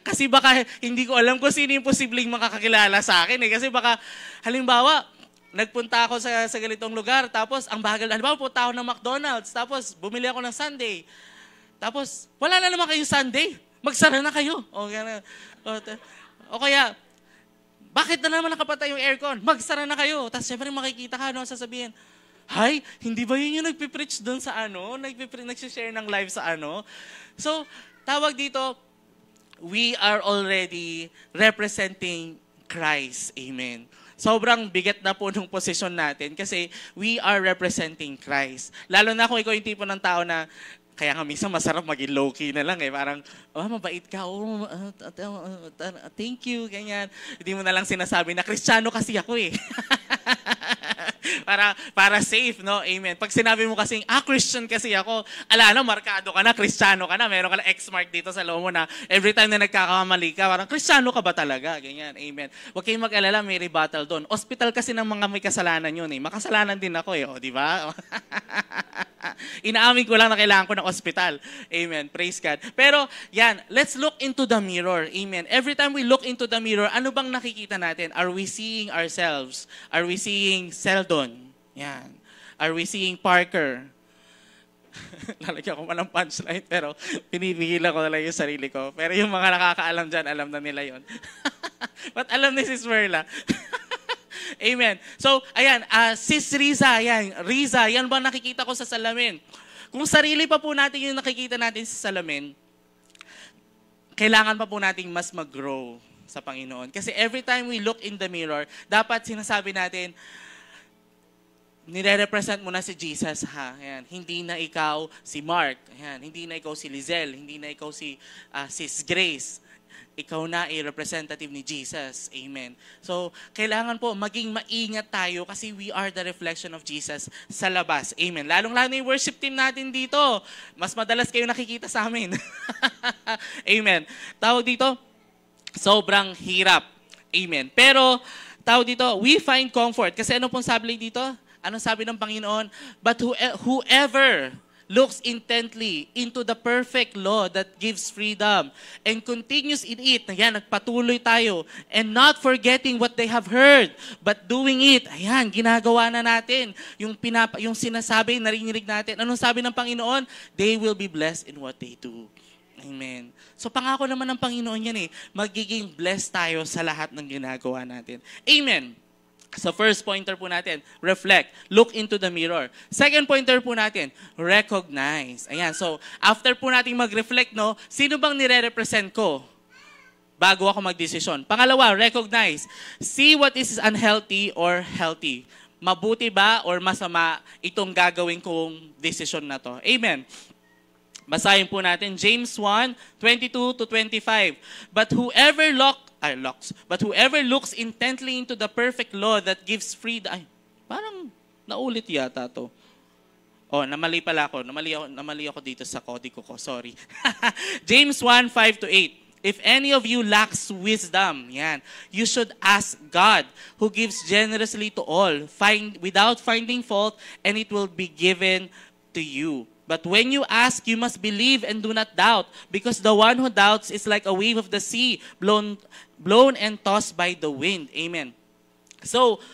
Kasi baka hindi ko alam kung sino yung posibleng makakakilala sa akin. Kasi baka, halimbawa, nagpunta ako sa ganitong lugar, tapos ang bagal, halimbawa, punta ako ng McDonald's, tapos bumili ako ng sundae. Tapos, wala na naman kayong sundae. Magsara na kayo. O kaya, bakit na naman nakapatay yung aircon? Magsara na kayo. Tapos syempre makikita ka, sasabihin, hay, hindi ba yun yung nagpipreach doon sa nagsishare ng live sa So, tawag dito, we are already representing Christ. Amen. Sobrang bigat na po ng posisyon natin kasi we are representing Christ. Lalo na kung ikaw yung tipo ng tao na, kaya nga minsan masarap maging low-key na lang parang, mabait ka, thank you, ganyan. Hindi mo na lang sinasabi na, Kristiyano kasi ako para safe, no? Amen. Pag sinabi mo kasing, Christian kasi ako, markado ka na, Kristiyano ka na, meron ka na X-mark dito sa loob mo na every time na nagkakamali ka, parang Kristiyano ka ba talaga? Ganyan, amen. Huwag kayong mag-alala, may rebuttal doon. Hospital kasi ng mga may kasalanan yun Makasalanan din ako di ba? Inaamin ko lang na kailangan ko ng ospital. Amen. Praise God. Pero, yan, let's look into the mirror. Amen. Every time we look into the mirror, ano bang nakikita natin? Are we seeing ourselves? Are we seeing Seldon? Yan. Are we seeing Parker? Lalagyan ko man ng punchline, pero pinipigilan ko na lang yung sarili ko. Pero yung mga nakakaalam dyan, alam na nila yon. But alam ni Sis Merla. Amen. So, ayan, Sis Riza, yan ba nakikita ko sa salamin? Kung sarili pa po natin yung nakikita natin sa salamin, kailangan pa po natin mas mag-grow sa Panginoon. Kasi every time we look in the mirror, dapat sinasabi natin, nire-represent mo na si Jesus, ha? Ayan. Hindi na ikaw si Mark. Ayan. Hindi na ikaw si Lizelle. Hindi na ikaw si Sis Grace. Ikaw na ay representative ni Jesus. Amen. So, kailangan po maging maingat tayo kasi we are the reflection of Jesus sa labas. Amen. Lalong-lalo yung worship team natin dito. Mas madalas kayo nakikita sa amin. Amen. Tawag dito, sobrang hirap. Amen. Pero, tawag dito, we find comfort. Kasi ano pong sabi dito? Anong sabi ng Panginoon? But whoever looks intently into the perfect law that gives freedom and continues in it. Ayan, nagpatuloy tayo. And not forgetting what they have heard, but doing it. Ayan, ginagawa na natin. Yung sinasabi, narinig natin. Anong sabi ng Panginoon? They will be blessed in what they do. Amen. So pangako naman ng Panginoon yan magiging blessed tayo sa lahat ng ginagawa natin. Amen. So first pointer po natin, reflect, look into the mirror. Second pointer po natin, recognize. Ayan, so after po natin mag-reflect, sino bang nire-represent ko bago ako mag-desisyon? Pangalawa, recognize. See what is unhealthy or healthy. Mabuti ba or masama itong gagawin kong desisyon na to? Amen. Basahin po natin, James 1:22-25. But whoever looks intently into the perfect law that gives freedom. Parang naulit yata to. Namali pala ako. Namali ako dito sa kodigo ko. Sorry. James 1:5-8. If any of you lacks wisdom, you should ask God, who gives generously to all, without finding fault, and it will be given to you. But when you ask, you must believe and do not doubt, because the one who doubts is like a wave of the sea, blown and tossed by the wind. Amen. So,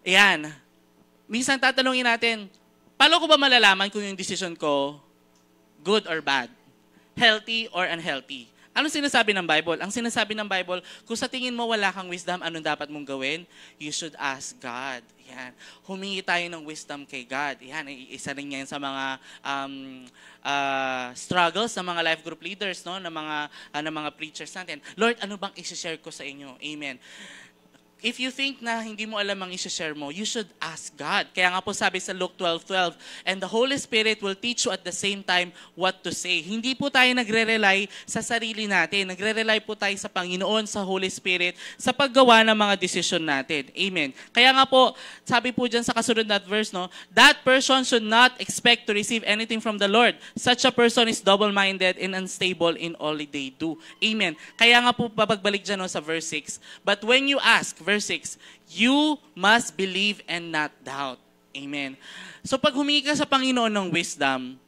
ayan. Minsan tatanungin natin, paano ko ba malalaman kung yung decision ko good or bad? Healthy or unhealthy? Anong sinasabi ng Bible? Ang sinasabi ng Bible, kung sa tingin mo wala kang wisdom, anong dapat mong gawin? You should ask God. Yan. Humingi tayo ng wisdom kay God. Yan, isa rin yan sa mga struggles ng mga life group leaders, no? ng mga preachers natin. Lord, ano bang i-share ko sa inyo? Amen. if you think na hindi mo alam ang i-share mo, you should ask God. Kaya nga po sabi sa Luke 12:12, and the Holy Spirit will teach you at the same time what to say. Hindi po tayo nagre-rely sa sarili natin. Nagre-rely po tayo sa Panginoon, sa Holy Spirit, sa paggawa ng mga desisyon natin. Amen. Kaya nga po, sabi po dyan sa kasunod na verse, no, that person should not expect to receive anything from the Lord. Such a person is double-minded and unstable in all they do. Amen. Kaya nga po, papagbalik dyan no, sa verse 6, but when you ask, verse 6, you must believe and not doubt. Amen. So pag humingi ka sa Panginoon ng wisdom,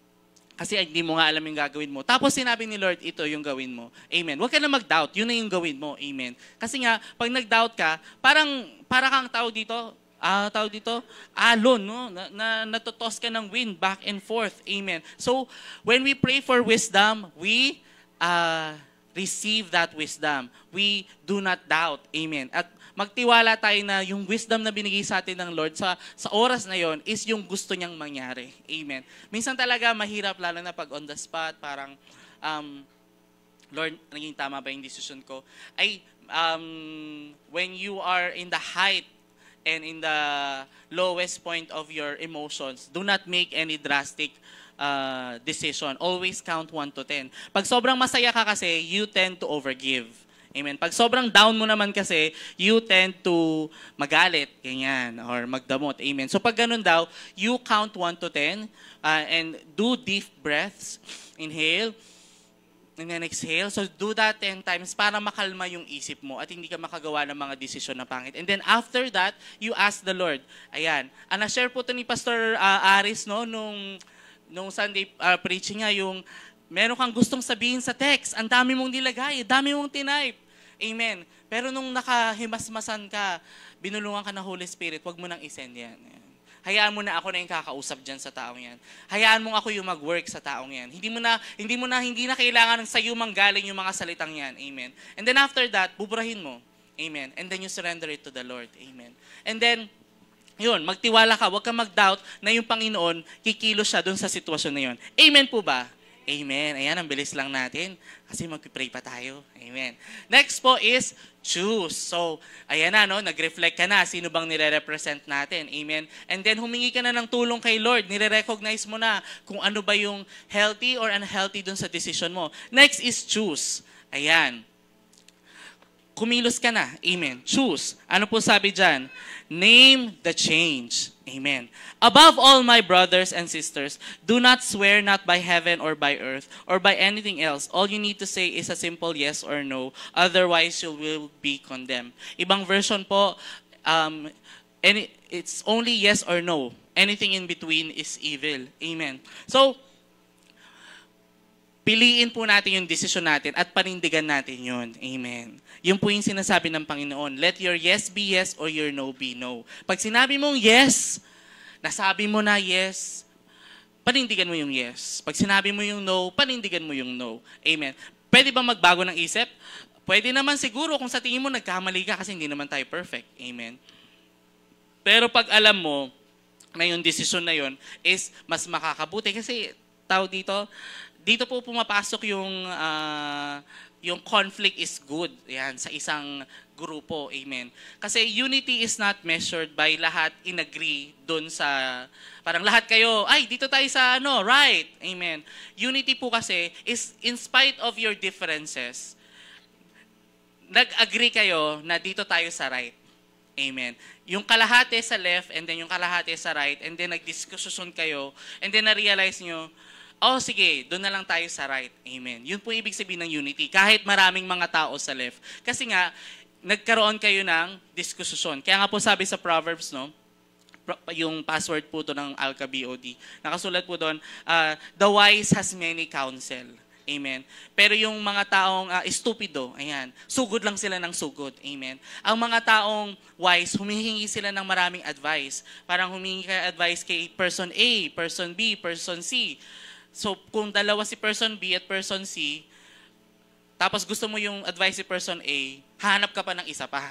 kasi hindi mo nga alam yung gagawin mo, tapos sinabi ni Lord, ito yung gawin mo. Amen. Huwag ka na mag-doubt, yun na yung gawin mo. Amen. Kasi nga, pag nag-doubt ka, para kang tao dito, alon, no? Natutos ka ng wind back and forth. Amen. So, when we pray for wisdom, we receive that wisdom. We do not doubt. Amen. At magtiwala tayo na yung wisdom na binigay sa atin ng Lord sa oras na yon is yung gusto niyang mangyari. Amen. Minsan talaga mahirap, lalo na pag on the spot, parang, Lord, naging tama ba yung decision ko? When you are in the height and in the lowest point of your emotions, do not make any drastic decision. Always count 1 to 10. Pag sobrang masaya ka kasi, you tend to overgive. Amen. Pag sobrang down mo naman kasi, you tend to magalit, ganyan, or magdamot. Amen. So pag ganun daw, you count 1 to 10 and do deep breaths. Inhale, and then exhale. So do that 10 times para makalma yung isip mo at hindi ka makagawa ng mga desisyon na pangit. And then after that, you ask the Lord. Ayan. Na-share po ito ni Pastor Aris, no, nung Sunday preaching niya, yung meron kang gustong sabihin sa text, ang dami mong nilagay, dami mong tinype. Amen. Pero nung nakahimasmasan ka, binulungan ka ng Holy Spirit, wag mo nang isend yan. Hayaan mo na ako na yung kakausap dyan sa taong yan. Hayaan mo ako yung mag-work sa taong yan. Hindi na kailangan sa iyo manggaling yung mga salitang yan. Amen. And then after that, buburahin mo. Amen. And then you surrender it to the Lord. Amen. And then, yun, magtiwala ka, huwag kang mag-doubt na yung Panginoon, kikilos siya dun sa sitwasyon na yun. Amen po ba? Amen. Ayan, ang bilis lang natin kasi mag-pray pa tayo. Amen. Next po is choose. So, ayan na, no? Nag-reflect ka na. Sino bang nire-represent natin? Amen. And then, humingi ka na ng tulong kay Lord. Nire-recognize mo na kung ano ba yung healthy or unhealthy dun sa decision mo. Next is choose. Ayan. Kumilos ka na. Amen. Choose. Ano po sabi dyan? Name the change. Amen. Above all, my brothers and sisters, do not swear not by heaven or by earth or by anything else. All you need to say is a simple yes or no. Otherwise, you will be condemned. Ibang version po, it's only yes or no. Anything in between is evil. Amen. So, piliin po natin yung desisyon natin at panindigan natin yun. Amen. Yun po yung sinasabi ng Panginoon. Let your yes be yes or your no be no. Pag sinabi mong yes, nasabi mo na yes, panindigan mo yung yes. Pag sinabi mo yung no, panindigan mo yung no. Amen. Pwede ba magbago ng isip? Pwede naman siguro kung sa tingin mo nagkamali ka kasi hindi naman tayo perfect. Amen. Pero pag alam mo na yung desisyon na yun is mas makakabuti kasi tao dito po pumapasok yung conflict is good. Yan, sa isang grupo. Amen. Kasi unity is not measured by lahat in-agree dun sa, parang lahat kayo, ay, dito tayo sa right. Amen. Unity po kasi is in spite of your differences, nag-agree kayo na dito tayo sa right. Amen. Yung kalahati sa left and then yung kalahati sa right and then nag-discussion kayo and then na-realize nyo, oh, sige, doon na lang tayo sa right. Amen. Yun po ibig sabihin ng unity. Kahit maraming mga tao sa left. Kasi nga, nagkaroon kayo ng diskusyon. Kaya nga po sabi sa Proverbs, no, yung password po to ng Alka-BOD. Nakasulat po doon, the wise has many counsel. Amen. Pero yung mga taong stupido, ayan, sugod lang sila ng sugod. Amen. Ang mga taong wise, humihingi sila ng maraming advice. Parang humingi ka advice kay person A, person B, person C. So, kung dalawa si person B at person C, tapos gusto mo yung advice si person A, hanap ka pa ng isa pa.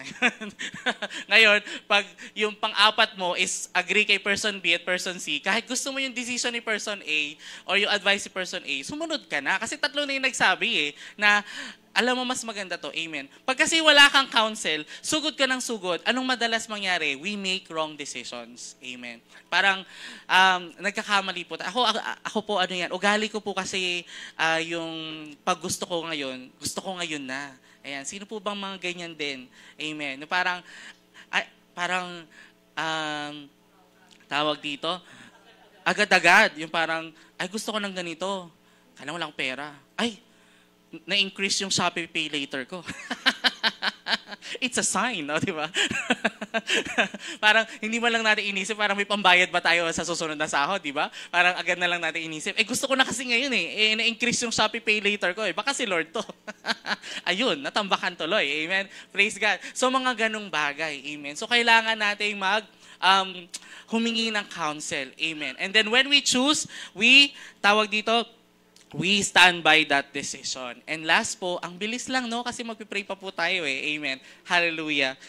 Ngayon, pag yung pang-apat mo is agree kay person B at person C, kahit gusto mo yung decision ni person A or yung advice ni person A, sumunod ka na. Kasi tatlo na yung nagsabi na alam mo mas maganda to. Amen. Pag kasi wala kang counsel, sugod ka ng sugod, anong madalas mangyari? We make wrong decisions. Amen. Parang nagkakamali po. Ako po ano yan, ugali ko po kasi yung pag gusto ko ngayon na. Ayan, sino po bang mga ganyan din? Amen. Parang tawag dito, agad-agad, yung parang, ay gusto ko ng ganito. Kailangan walang pera. Ay, na-increase yung Shopee Pay Later ko. It's a sign, no? Di ba? Parang hindi mo lang natin inisip, parang may pambayad ba tayo sa susunod na sahod, di ba? Parang agad na lang natin inisip. Gusto ko na kasi ngayon na-increase yung Shopee Pay Later ko Baka si Lord to. Ayun, natambakan tuloy. Amen? Praise God. So mga ganong bagay. Amen? So kailangan nating humingi ng counsel. Amen? And then when we choose, we stand by that decision. And last po, ang bilis lang, no? Kasi magpipray pa po tayo Amen. Hallelujah.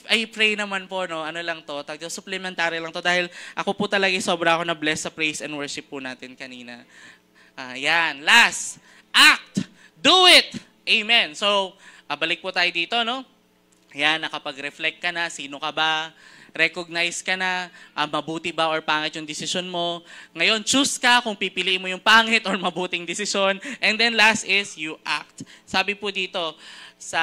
I pray naman po, no? Ano lang to? Supplementary lang to. Dahil ako po talaga sobra ako na-bless sa praise and worship po natin kanina. Yan. Last. Act. Do it. Amen. So, balik po tayo dito, no? Yan, nakapag-reflect ka na. Sino ka ba? Recognize ka na, mabuti ba or pangit yung decision mo. Ngayon, choose ka kung pipiliin mo yung pangit or mabuting decision. And then last is, you act. Sabi po dito sa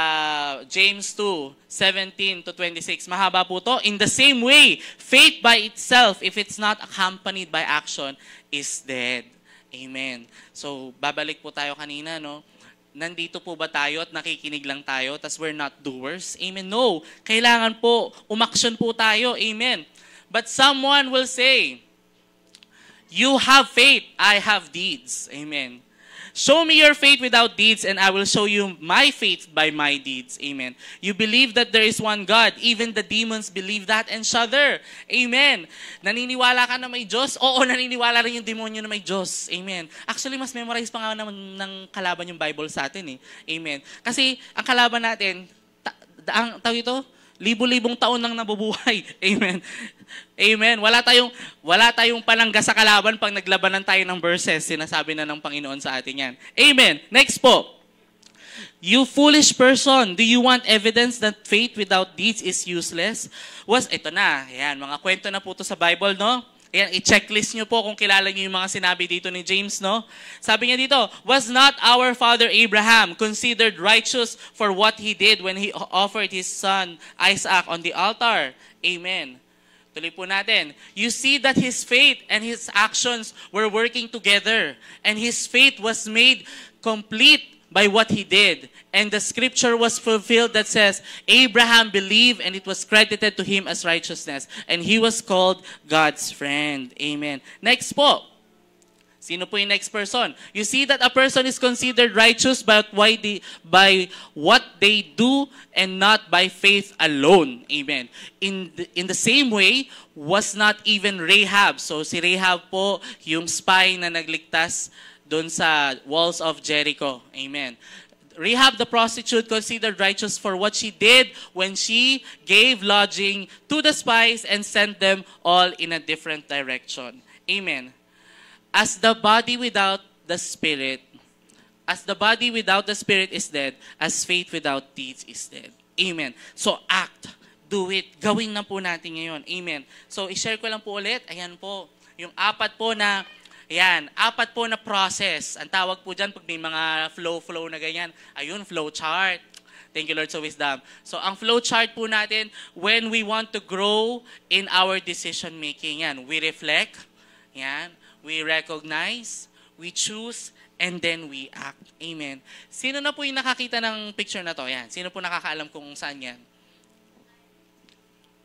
James 2:17-26, mahaba po to. In the same way, faith by itself, if it's not accompanied by action, is dead. Amen. So, babalik po tayo kanina, no? Nandito po ba tayo at nakikinig lang tayo, tas we're not doers? Amen. No. Kailangan po, umaksyon po tayo. Amen. But someone will say, you have faith, I have deeds. Amen. Show me your faith without deeds, and I will show you my faith by my deeds. Amen. You believe that there is one God. Even the demons believe that and shudder. Amen. Naniniwala ka na may Diyos? Oo, naniniwala rin yung demonyo na may Diyos. Amen. Actually, mas memorize pa nga naman ng kalaban yung Bible sa atin Amen. Kasi ang kalaban natin, ang tawag ito, libo-libong taon nang nabubuhay. Amen. Amen. Wala tayong palangga sa kalaban pag naglabanan tayo ng verses. Sinasabi na ng Panginoon sa atin yan. Amen. Next po. You foolish person, do you want evidence that faith without deeds is useless? Ito na. Ayan, mga kwento na po ito sa Bible, no? Ayan, i-checklist nyo po kung kilala nyo yung mga sinabi dito ni James, no? Sabi niya dito, was not our father Abraham considered righteous for what he did when he offered his son Isaac on the altar? Amen. Tuloy po natin. You see that his faith and his actions were working together, and his faith was made complete by what he did. And the scripture was fulfilled that says, Abraham believed and it was credited to him as righteousness. And he was called God's friend. Amen. Next po. Sino po yung next person? You see that a person is considered righteous by what they do and not by faith alone. Amen. In the same way, was not even Rahab. So si Rahab po, yung spy na nagligtas doon sa walls of Jericho. Amen. Rahab the prostitute considered righteous for what she did when she gave lodging to the spies and sent them all in a different direction. Amen. As the body without the spirit is dead, as faith without deeds is dead. Amen. So act, do it. Gawin na po natin ngayon. Amen. So i-share ko lang po ulit. Ayan po, yung apat po na process. Ang tawag po dyan pag may mga flow na ganyan. Ayun, flow chart. Thank you, Lord, sa wisdom. So, ang flow chart po natin, when we want to grow in our decision making, yan, we reflect, yan, we recognize, we choose, and then we act. Amen. Sino na po yung nakakita ng picture na to? Yan. Sino po nakakaalam kung saan yan?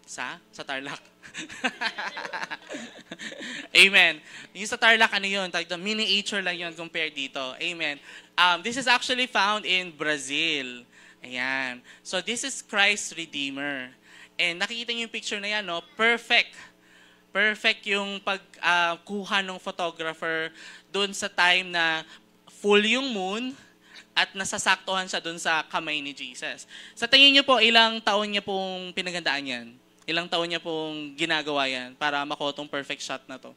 Sa Tarlac. Amen. Yung sa Tarlac, ano yun? Miniature lang yun compared dito. Amen. This is actually found in Brazil. Ayan. So this is Christ Redeemer. And nakikita niyo yung picture na yan, no? Perfect. Perfect yung pagkuha ng photographer doon sa time na full yung moon, at nasasaktuhan siya dun sa kamay ni Jesus. Sa tingin niyo po, ilang taon niya pong pinagandaan yan? Ilang taon niya pong ginagawa yan para makuha tong perfect shot na to?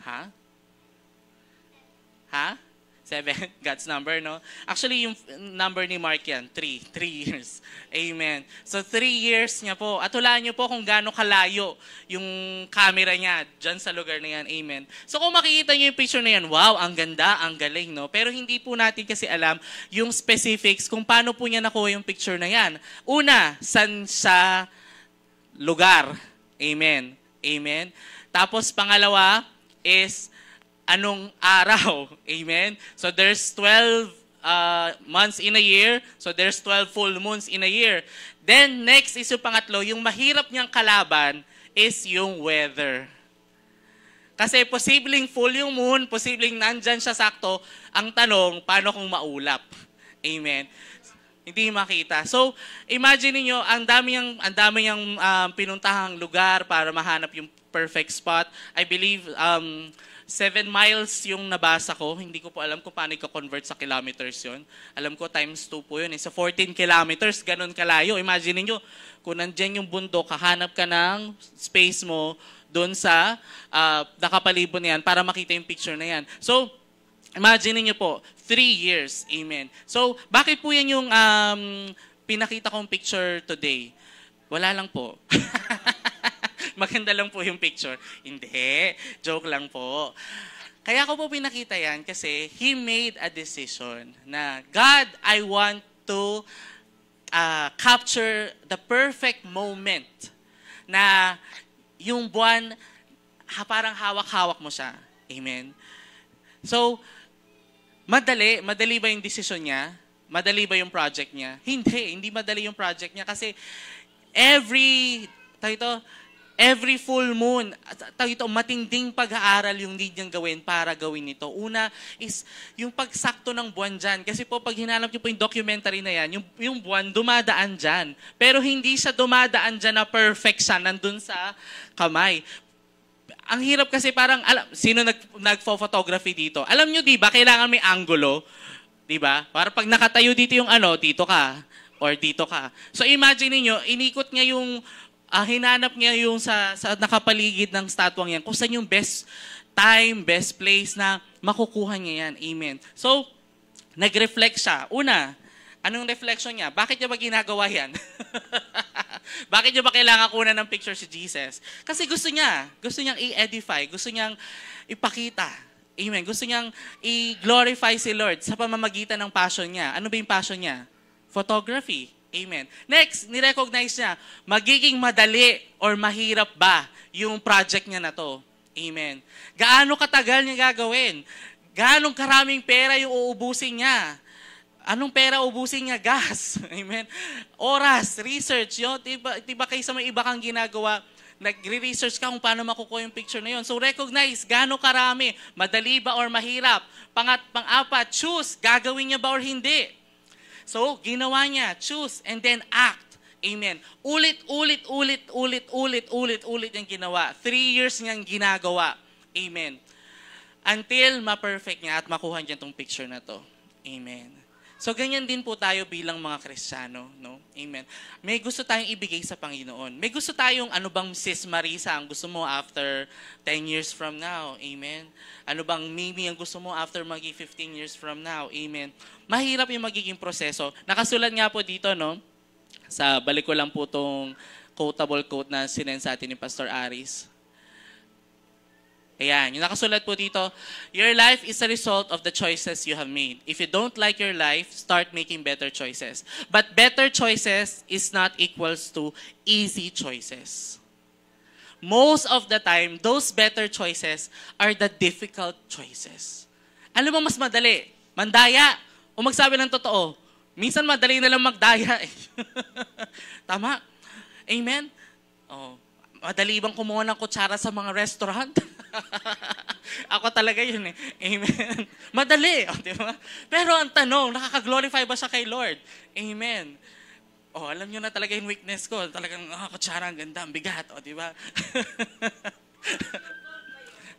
Ha? Ha? 7, God's number, no? Actually, yung number ni Mark yan, 3 years. Amen. So, 3 years niya po. At hulaan niyo po kung gaano kalayo yung camera niya dyan sa lugar na yan. Amen. So, kung makikita niyo yung picture na yan, wow, ang ganda, ang galing, no? Pero hindi po natin kasi alam yung specifics kung paano po niya nakuha yung picture na yan. Una, san sa lugar. Amen. Amen. Tapos, pangalawa is anong araw. Amen? So there's 12 months in a year. So there's 12 full moons in a year. Then next is yung pangatlo, yung mahirap niyang kalaban is yung weather. Kasi posibleng full yung moon, posibleng nandyan siya sakto. Ang tanong, paano kung maulap? Amen? Hindi makita. So, imagine niyo ang dami niyang pinuntahang lugar para mahanap yung perfect spot. I believe 7 miles yung nabasa ko. Hindi ko po alam kung paano i-convert sa kilometers yun. Alam ko times 2 po yun. Sa 14 kilometers, ganun kalayo. Imagine niyo kung nandyan yung bundok, kahanap ka ng space mo doon sa nakapalibot na yan para makita yung picture na yan. So, imagine niyo po, 3 years. Amen. So, bakit po yan yung pinakita kong picture today? Wala lang po. Maganda lang po yung picture. Hindi. Joke lang po. Kaya ko po pinakita yan kasi he made a decision na, God, I want to capture the perfect moment na yung buwan, parang hawak-hawak mo siya. Amen. So, madali ba yung decision niya? Madali ba yung project niya? Hindi madali yung project niya kasi every full moon, matinding pag-aaral yung need niyang gawin para gawin ito. Una is yung pagsakto ng buwan dyan. Kasi po, pag hinanap niyo po yung documentary na yan, yung buwan dumadaan dyan. Pero hindi siya dumadaan dyan na perfect siya, nandun sa kamay. Ang hirap kasi parang, sino nagfo-photography dito? Alam niyo, di ba, kailangan may angulo. Di ba? Para pag nakatayo dito yung dito ka. Or dito ka. So imagine niyo, inikot niya yung hinanap niya yung sa nakapaligid ng statwang yan, kung saan yung best time, best place na makukuha niya yan. Amen. So, nag-reflect siya. Una, anong reflection niya? Bakit niya ba ginagawa yan? Bakit niya ba kailangan kunan ng picture si Jesus? Kasi gusto niyang i-edify, gusto niyang ipakita. Amen. Gusto niyang i-glorify si Lord sa pamamagitan ng passion niya. Ano ba yung passion niya? Photography. Amen. Next, nirecognize niya, magiging madali or mahirap ba yung project niya na to? Amen. Gaano katagal niya gagawin? Gaano karaming pera yung uubusin niya? Anong pera ubusin niya? Gas. Amen. Oras, research. Diba kaysa may iba kang ginagawa, nagre-research ka kung paano makukuha yung picture na yun. So recognize, gaano karami, madali ba or mahirap? Pang-apat, choose, gagawin niya ba or hindi? So, ginawa niya, choose, and then act. Amen. Ulit yung ginawa. 3 years niyang ginagawa. Amen. Until ma-perfect niya at makuha niya itong picture na to. Amen. So, ganyan din po tayo bilang mga Kristiyano. No? Amen. May gusto tayong ibigay sa Panginoon. May gusto tayong, ano bang Sis Marisa, ang gusto mo after 10 years from now? Amen. Ano bang Mimi ang gusto mo after maging 15 years from now? Amen. Mahirap yung magiging proseso. Nakasulat nga po dito, no? Balik ko lang po itong quotable quote na sinend sa atin ni Pastor Aris. Ayan, yung nakasulat po dito, your life is a result of the choices you have made. If you don't like your life, start making better choices. But better choices is not equals to easy choices. Most of the time, those better choices are the difficult choices. Ano mo mas madali? Mandaya o magsabi ng totoo? Minsan madali na lang magdaya eh. Tama? Amen? Oh, madali bang kumuha ng kutsara sa mga restaurant? Ako talaga yun eh. Amen. Madali. O, di ba? Pero ang tanong, nakaka-glorify ba siya kay Lord? Amen. O, alam nyo na talaga yung weakness ko. Talagang, kutsara, ang ganda, ang bigat. O, di ba?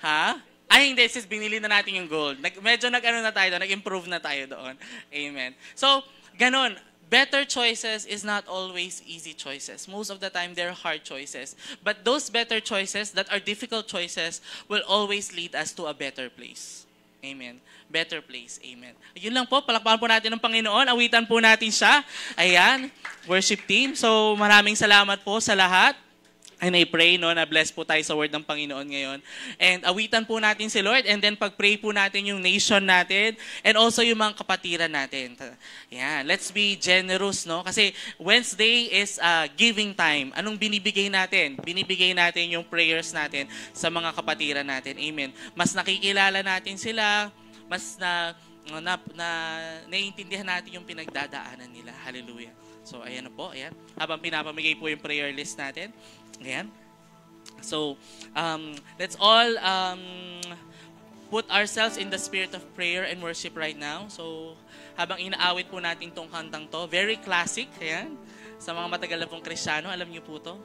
Ha? Ay, Ay, hindi. Sis, binili na natin yung gold. Medyo nag-improve na tayo doon. Amen. So, ganun. Better choices is not always easy choices. Most of the time, they're hard choices. But those better choices that are difficult choices will always lead us to a better place. Amen. Better place. Amen. Yun lang po. Palakpakan po natin ng Panginoon. Awitan po natin siya. Ayan. Worship team. So, maraming salamat po sa lahat. And I pray na bless po tayo sa word ng Panginoon ngayon. And awitan po natin si Lord and then pag-pray po natin yung nation natin and also yung mga kapatiran natin. Yeah, let's be generous, no? Kasi Wednesday is giving time. Anong binibigay natin? Binibigay natin yung prayers natin sa mga kapatiran natin. Amen. Mas nakikilala natin sila, mas naiintindihan natin yung pinagdadaanan nila. Hallelujah. So, ayan na po. Ayan. Habang pinapamigay po yung prayer list natin. Ayan. So, let's all put ourselves in the spirit of prayer and worship right now. So, habang inaawit po natin tong kantang to, very classic, ayan. Sa mga matagal na pong Kristiyano, alam niyo po to.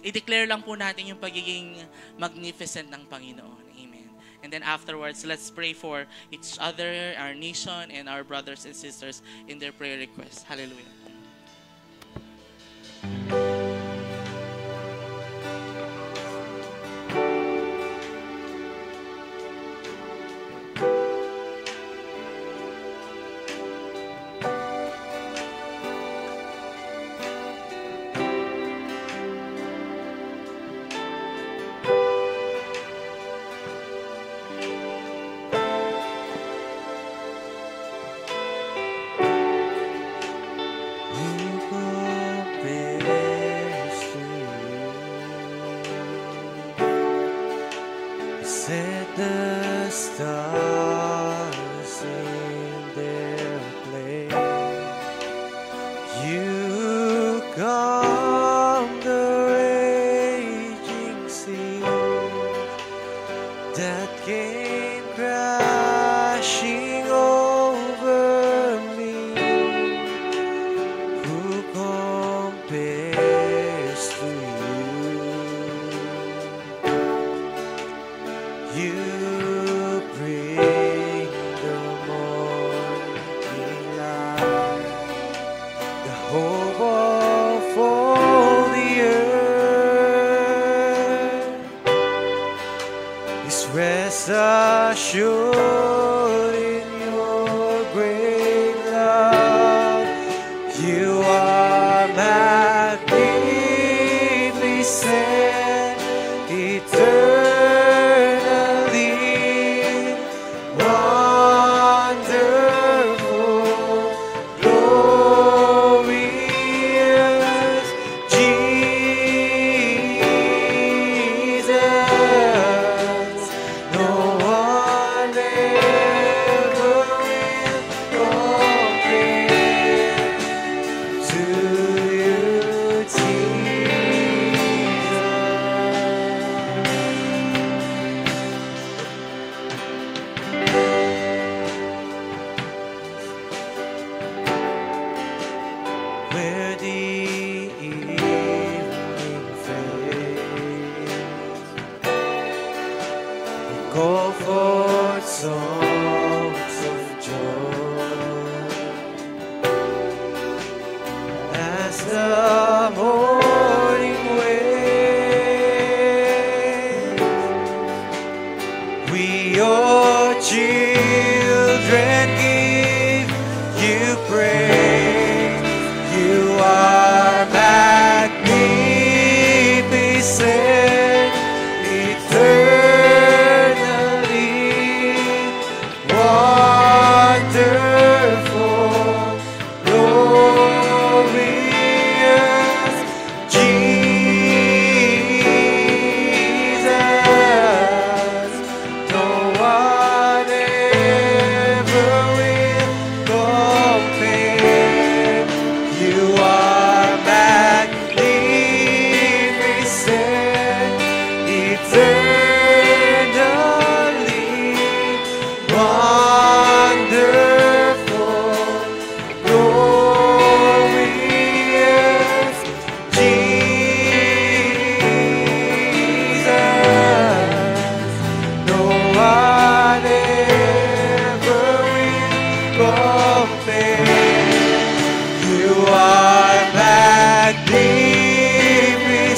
I-declare lang po natin yung pagiging magnificent ng Panginoon. Amen. And then afterwards, let's pray for each other, our nation, and our brothers and sisters in their prayer requests. Hallelujah. Set the stars in their place. You calm the raging sea that came crashing over me. Who compares to you? You bring the morning light, the hope of all the earth is rest assured in your great love. You are magnificent, eternal. No one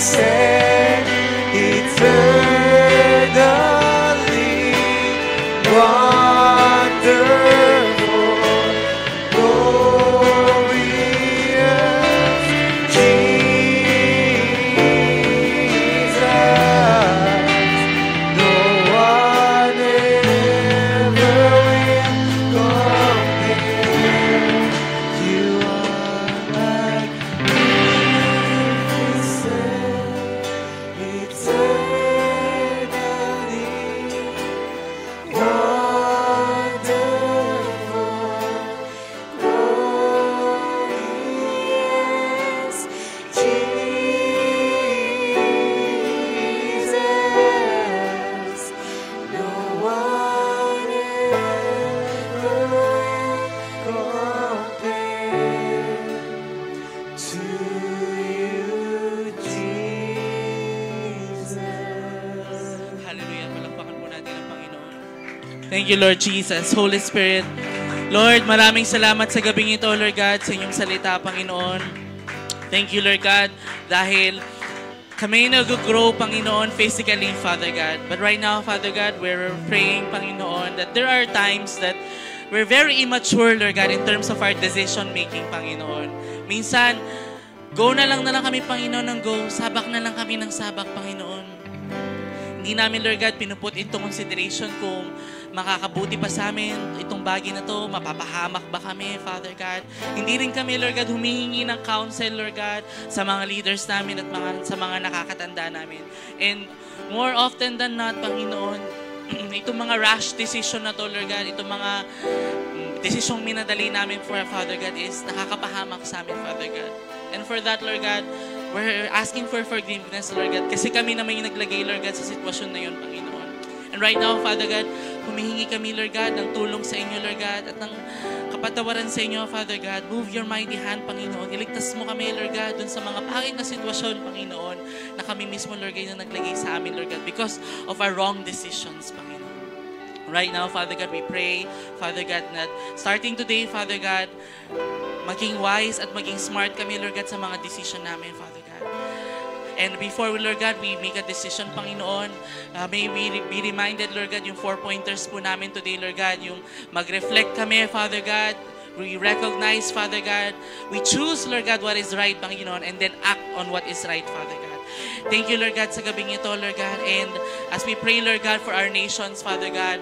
stand eternally wonderful, glorious Jesus. No one ever will compare. You are magnificent, eternally wonderful, glorious Jesus. No one ever will compare to you, Jesus. Hallelujah. Palakpakan po natin ang Panginoon. Thank you, Lord Jesus. Holy Spirit. Lord, maraming salamat sa gabing ito, Lord God, sa inyong salita, Panginoon. Thank you, Lord God, dahil kami nag-grow, Panginoon, physically, Father God. But right now, Father God, we're praying, Panginoon, that there are times that we're very immature, Lord God, in terms of our decision-making, Panginoon. Minsan, go na lang kami, Panginoon, ng go. Sabak na lang kami ng sabak, Panginoon. Hindi namin, Lord God, pinuput into consideration kung makakabuti pa sa amin itong bagay na to, mapapahamak ba kami, Father God. Hindi rin kami, Lord God, humihingi ng counsel, Lord God, sa mga leaders namin at sa mga nakakatanda namin. And more often than not, Panginoon, itong mga rash decision na to, Lord God, itong mga desisyong minadali namin for Father God is nakakapahamak sa amin, Father God. And for that, Lord God, we're asking for forgiveness, Lord God, kasi kami naman yung naglagay, Lord God, sa sitwasyon na yun, Panginoon. And right now, Father God, humihingi kami, Lord God, ng tulong sa inyo, Lord God, at ng kapatawaran sa inyo, Father God. Move your mighty hand, Panginoon. Iligtas mo kami, Lord God, dun sa mga pangit na sitwasyon, Panginoon, na kami mismo, Lord God, yung naglagay sa amin, Lord God, because of our wrong decisions, Panginoon. Right now, Father God, we pray, Father God, that starting today, Father God, maging wise at maging smart kami, Lord God, sa mga decision namin, Father God. And before we, Lord God, we make a decision, Panginoon, may we be reminded, Lord God, yung 4 pointers po namin today, Lord God, yung mag-reflect kami, Father God, we recognize, Father God, we choose, Lord God, what is right, Panginoon, and then act on what is right, Father God. Thank you, Lord God, sa gabing ito, Lord God, and as we pray, Lord God, for our nations, Father God,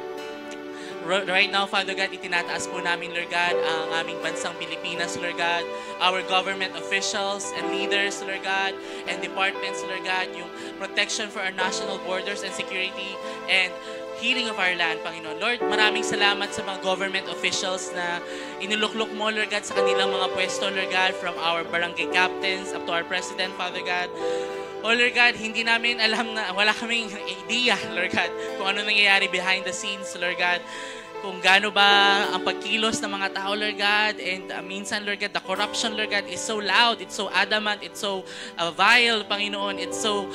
right now, Father God, itinataas po namin, Lord God, ang aming bansang Pilipinas, Lord God, our government officials and leaders, Lord God, and departments, Lord God, yung protection for our national borders and security, and healing of our land, Panginoon. Lord, maraming salamat sa mga government officials na inuluklok mo, Lord God, sa kanilang mga pwesto, Lord God, from our barangay captains up to our President, Father God. Oh, Lord God, hindi namin alam na, wala kaming idea, Lord God, kung ano nangyayari behind the scenes, Lord God. Kung gaano ba ang pagkilos ng mga tao, Lord God. And minsan, Lord God, the corruption, Lord God, is so loud, it's so adamant, it's so vile, Panginoon. It's so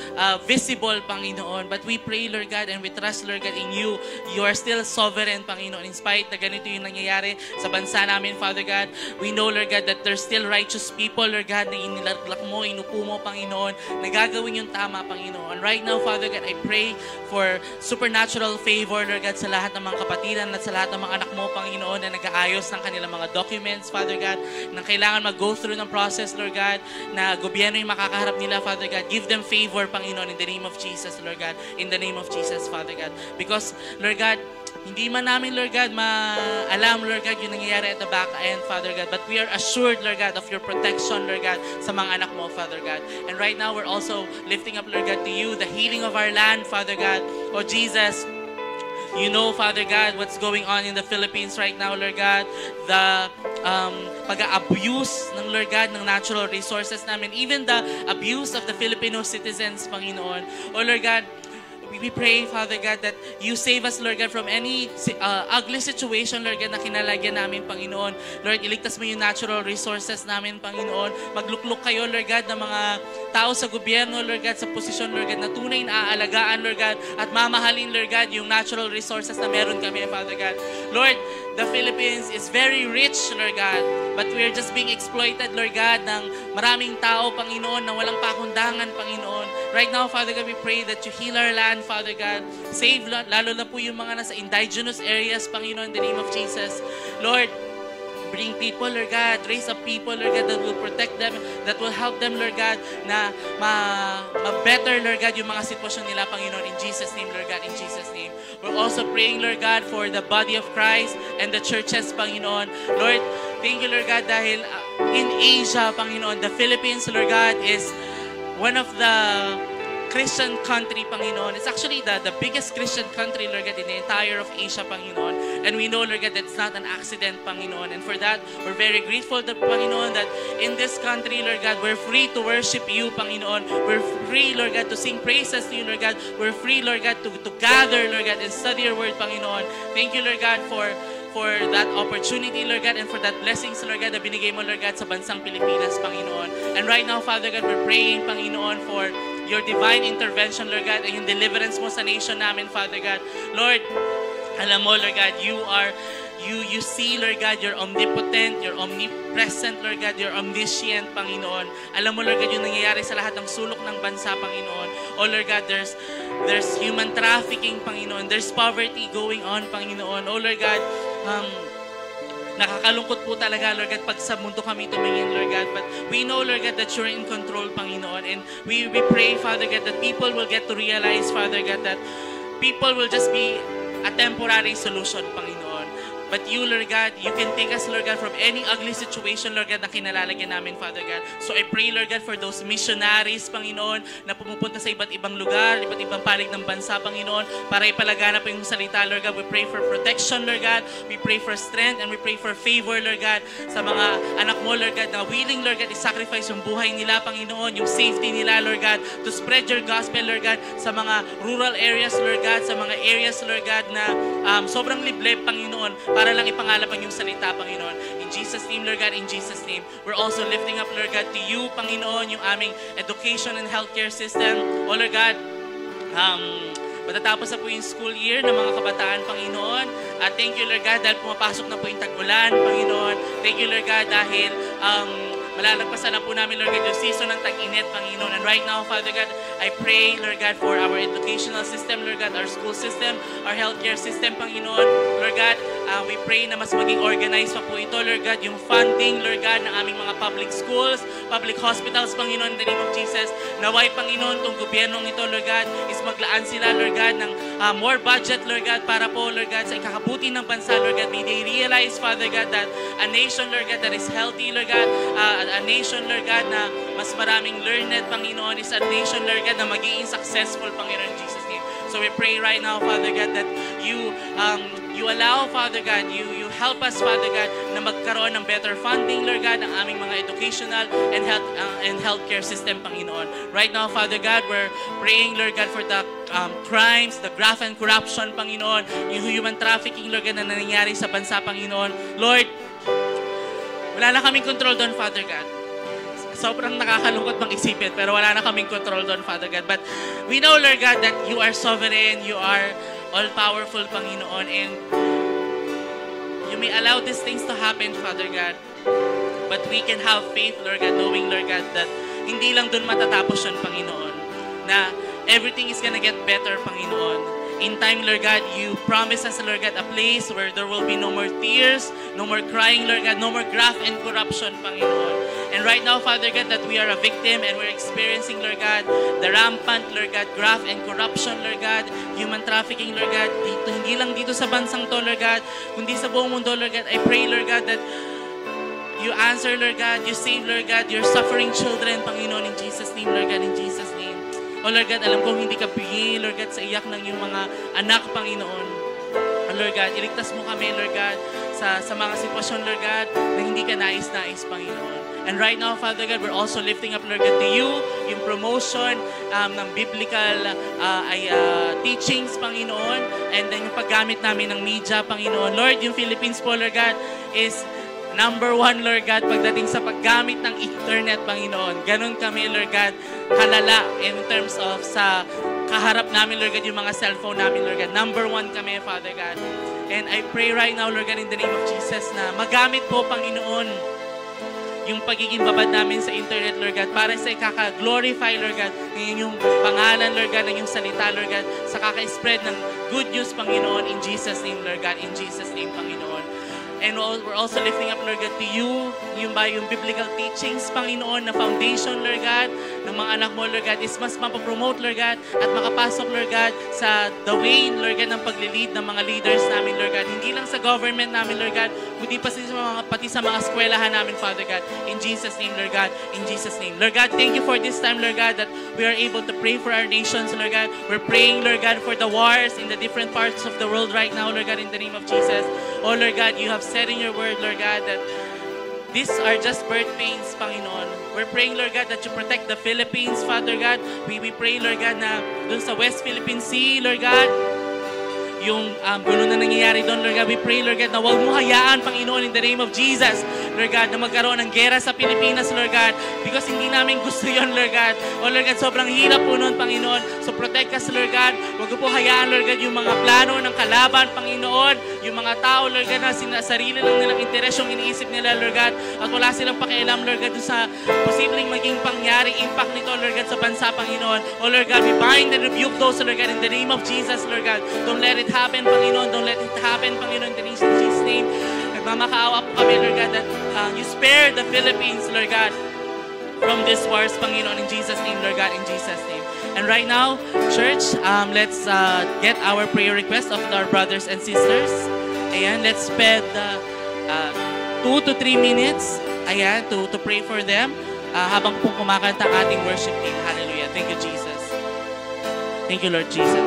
visible, Panginoon. But we pray, Lord God, and we trust, Lord God, in you. You are still sovereign, Panginoon. In spite na ganito yung nangyayari sa bansa namin, Father God, we know, Lord God, that there's still righteous people, Lord God, na inilaglak mo, inupo mo, Panginoon, na gagawin yung tama, Panginoon. Right now, Father God, I pray for supernatural favor, Lord God, sa lahat ng mga kapatiran at sa lahat ng mga anak mo, Panginoon, na nag-aayos ng kanilang mga documents, Father God, na kailangan mag-go through ng process, Lord God, na gobyerno yung makakaharap nila, Father God. Give them favor, Panginoon, in the name of Jesus, Lord God. In the name of Jesus, Father God. Because, Lord God, hindi man namin, Lord God, maalam, Lord God, yung nangyayari at the back end, Father God. But we are assured, Lord God, of your protection, Lord God, sa mga anak mo, Father God. And right now, we're also lifting up, Lord God, to you, the healing of our land, Father God. Oh, Jesus, you know, Father God, what's going on in the Philippines right now, Lord God. The pag-abuse ng, Lord God, ng natural resources namin. Even the abuse of the Filipino citizens, Panginoon. Oh, Lord God, we pray, Father God, that you save us, Lord God, from any ugly situation, Lord God, na kinalagyan namin, Panginoon. Lord, iligtas mo yung natural resources namin, Panginoon. Magluklok kayo, Lord God, ng mga tao sa gobyerno, Lord God, sa posisyon, Lord God, na tunay na aalagaan, Lord God, at mamahalin, Lord God, yung natural resources na meron kami, Father God. Lord, the Philippines is very rich, Lord God, but we are just being exploited, Lord God, ng maraming tao, Panginoon, na walang pakundangan, Panginoon. Right now, Father God, we pray that you heal our land, Father God. Save, lalo na po yung mga nasa indigenous areas, Panginoon, in the name of Jesus. Lord, bring people, Lord God, raise up people, Lord God, that will protect them, that will help them, Lord God, na ma-better, Lord God, yung mga sitwasyon nila, Panginoon, in Jesus' name, Lord God, in Jesus' name. We're also praying, Lord God, for the body of Christ and the churches, Panginoon. Lord, thank you, Lord God, dahil in Asia, Panginoon, the Philippines, Lord God, is one of the Christian country, Panginoon. It's actually the biggest Christian country, Lord God, in the entire of Asia, Panginoon. And we know, Lord God, that's not an accident, Panginoon. And for that, we're very grateful, Panginoon, that in this country, Lord God, we're free to worship you, Panginoon. We're free, Lord God, to sing praises to you, Lord God. We're free, Lord God, to gather, Lord God, and study your word, Panginoon. Thank you, Lord God, for that opportunity, Lord God, and for that blessings, Lord God, na binigay mo, Lord God, sa bansang Pilipinas, Panginoon. And right now, Father God, we're praying, Panginoon, for your divine intervention, Lord God, and yung deliverance mo sa nation namin, Father God. Lord, alam mo, Lord God, you see, Lord God, you're omnipotent, you're omnipresent, Lord God, you're omniscient, Panginoon. Alam mo, Lord God, yung nangyayari sa lahat ng sulok ng bansa, Panginoon. Oh, Lord God, there's human trafficking, Panginoon. There's poverty going on, Panginoon. Oh, Lord God, nakakalungkot po talaga, Lord God, pag sa mundo kami tumingin, Lord God. But we know, Lord God, that you're in control, Panginoon. And we pray, Father God, that people will get to realize, Father God, that people will just be a temporary solution, Panginoon. But you, Lord God, you can take us, Lord God, from any ugly situation, Lord God, na kinalalagyan namin, Father God. So I pray, Lord God, for those missionaries, Panginoon, na pumupunta sa iba't ibang lugar, iba't ibang panig ng bansa, Panginoon, para ipalaganap po yung salita, Lord God. We pray for protection, Lord God. We pray for strength and we pray for favor, Lord God, sa mga anak mo, Lord God, na willing, Lord God, i-sacrifice yung buhay nila, Panginoon, yung safety nila, Lord God, to spread your gospel, Lord God, sa mga rural areas, Lord God, sa mga areas, Lord God, na sobrang liblib, Panginoon, para lang ipangalap ang iyong salita, Panginoon. In Jesus' name, Lord God, in Jesus' name, we're also lifting up, Lord God, to you, Panginoon, yung aming education and healthcare system. Oh, Lord God, matatapos na po yung school year ng mga kabataan, Panginoon. At thank you, Lord God, dahil pumapasok na po yung tag-ulan, Panginoon. Thank you, Lord God, dahil malalagpasan na po namin, Lord God, yung season ng tag-init, Panginoon. And right now, Father God, I pray, Lord God, for our educational system, Lord God, our school system, our healthcare system, Panginoon. Lord God, we pray na mas maging organized pa po ito, Lord God, yung funding, Lord God, ng aming mga public schools, public hospitals, Panginoon, in the name of Jesus. Naway, Panginoon, itong gobyernong ito, Lord God, is maglaan sila, Lord God, ng more budget, Lord God, para po, Lord God, sa ikakabuti ng bansa, Lord God. May they realize, Father God, that a nation, Lord God, that is healthy, Lord God, a nation, Lord God, na mas maraming learned, Panginoon, is a nation, Lord God, na magiging successful, Panginoon, in Jesus' name. So we pray right now, Father God, that you allow, Father God, you help us, Father God, na magkaroon ng better funding, Lord God, ng aming mga educational and healthcare system, Panginoon. Right now, Father God, we're praying, Lord God, for the crimes, the graft and corruption, Panginoon, yung human trafficking, Lord God, na nangyayari sa bansa, Panginoon. Lord, wala na kaming control doon, Father God. Sobrang nakakalungkot mang isipin, pero wala na kaming control doon, Father God. But we know, Lord God, that you are sovereign, you are all-powerful, Panginoon, and you may allow these things to happen, Father God. But we can have faith, Lord God, knowing, Lord God, that hindi lang doon matatapos yun, Panginoon. Na everything is gonna get better, Panginoon. In time, Lord God, you promise us, Lord God, a place where there will be no more tears, no more crying, Lord God, no more graft and corruption, Panginoon. And right now, Father God, that we are a victim and we're experiencing, Lord God, the rampant, Lord God, graft and corruption, Lord God, human trafficking, Lord God, dito, hindi lang dito sa bansang to, Lord God, kundi sa buong mundo, Lord God. I pray, Lord God, that you answer, Lord God, you save, Lord God, your suffering children, Panginoon, in Jesus' name, Lord God, in Jesus' name. Oh, Lord God, alam kong hindi ka bigay, Lord God, sa iyak ng iyong mga anak, Panginoon. Oh, Lord God, iligtas mo kami, Lord God, sa mga sitwasyon, Lord God, na hindi ka nais-nais, Panginoon. And right now, Father God, we're also lifting up, Lord God, to you, yung promotion ng biblical teachings, Panginoon, and then yung paggamit namin ng media, Panginoon. Lord, yung Philippines po, Lord God, is number one, Lord God, pagdating sa paggamit ng internet, Panginoon. Ganon kami, Lord God, kalala in terms of sa kaharap namin, Lord God, yung mga cellphone namin, Lord God. Number one kami, Father God. And I pray right now, Lord God, in the name of Jesus, na magamit po, Panginoon, yung pagiging babad namin sa internet, Lord God, para sa ikaka-glorify, Lord God, ng inyong pangalan, Lord God, ng inyong salita, Lord God, sa kaka-spread ng good news, Panginoon, in Jesus' name, Lord God, in Jesus' name, Panginoon. And we're also lifting up, Lord God, to you, yung biblical teachings, Panginoon, na foundation, Lord God, ng mga anak mo, Lord God, is mas mapapromote, Lord God, at makapasok, Lord God, sa the way, Lord God, ng pag-lead ng mga leaders namin, Lord God. Hindi lang sa government namin, Lord God, kundi pati sa mga eskwelahan namin, Father God. In Jesus' name, Lord God, in Jesus' name. Lord God, thank you for this time, Lord God, that we are able to pray for our nations, Lord God. We're praying, Lord God, for the wars in the different parts of the world right now, Lord God, in the name of Jesus. Oh, Lord God, you have said in your word, Lord God, that these are just birth pains, Panginoon. We're praying, Lord God, that you protect the Philippines, Father God. We pray, Lord God, na dun sa West Philippine Sea, Lord God, yung gulo na nangyayari doon, Lord God, we pray, Lord God, na huwag mo hayaan, Panginoon, in the name of Jesus, Lord God, na magkaroon ng gera sa Pilipinas, Lord God, because hindi namin gusto yon, Lord God. O Lord God, sobrang hirap po noon, Panginoon. So protect us, Lord God. Huwag po hayaan, Lord God, yung mga plano ng kalaban, Panginoon, yung mga tao, Lord God, na sarili lang nilang interes yung iniisip nila, Lord God, at wala silang pakialam, Lord God, sa posibleng maging pangyari, impact nito, Lord God, sa bansa, Panginoon. O Lord God, we bind and rebuke those, Lord God, in the name of Jesus, Lord God. Don't let it happen, Panginoon. Don't let it happen, Panginoon, in Jesus' name. Nagmamakaawa po kami, Lord God, that you spare the Philippines, Lord God, from this wars, Panginoon, in Jesus' name, Lord God, in Jesus' name. And right now, church, let's get our prayer requests of our brothers and sisters. Ayan, let's spend 2 to 3 minutes, ayan, to pray for them habang po kumakanta ang ating worship team. Hallelujah. Thank you, Jesus. Thank you, Lord Jesus.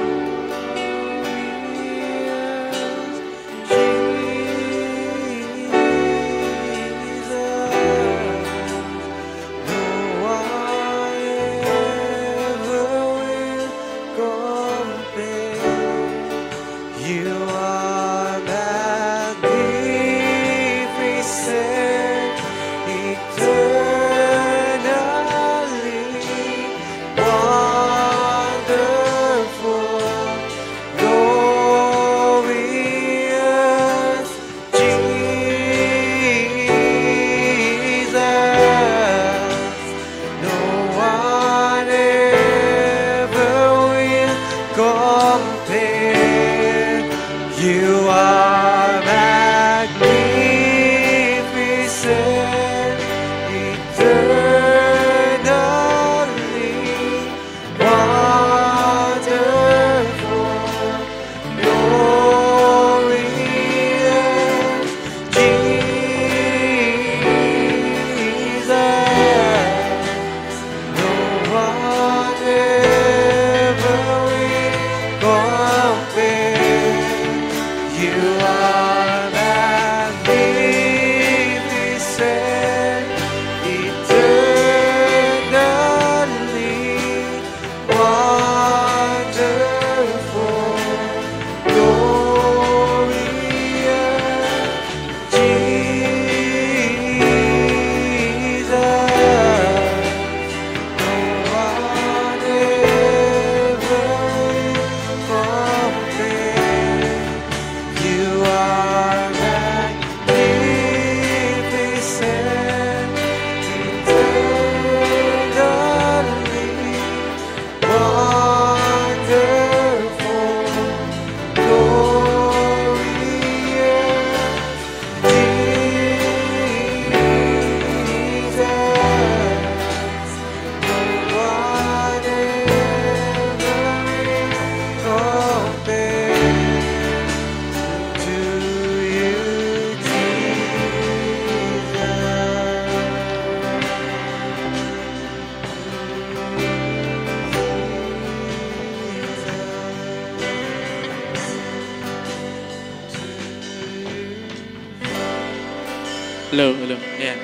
Hello. Yeah.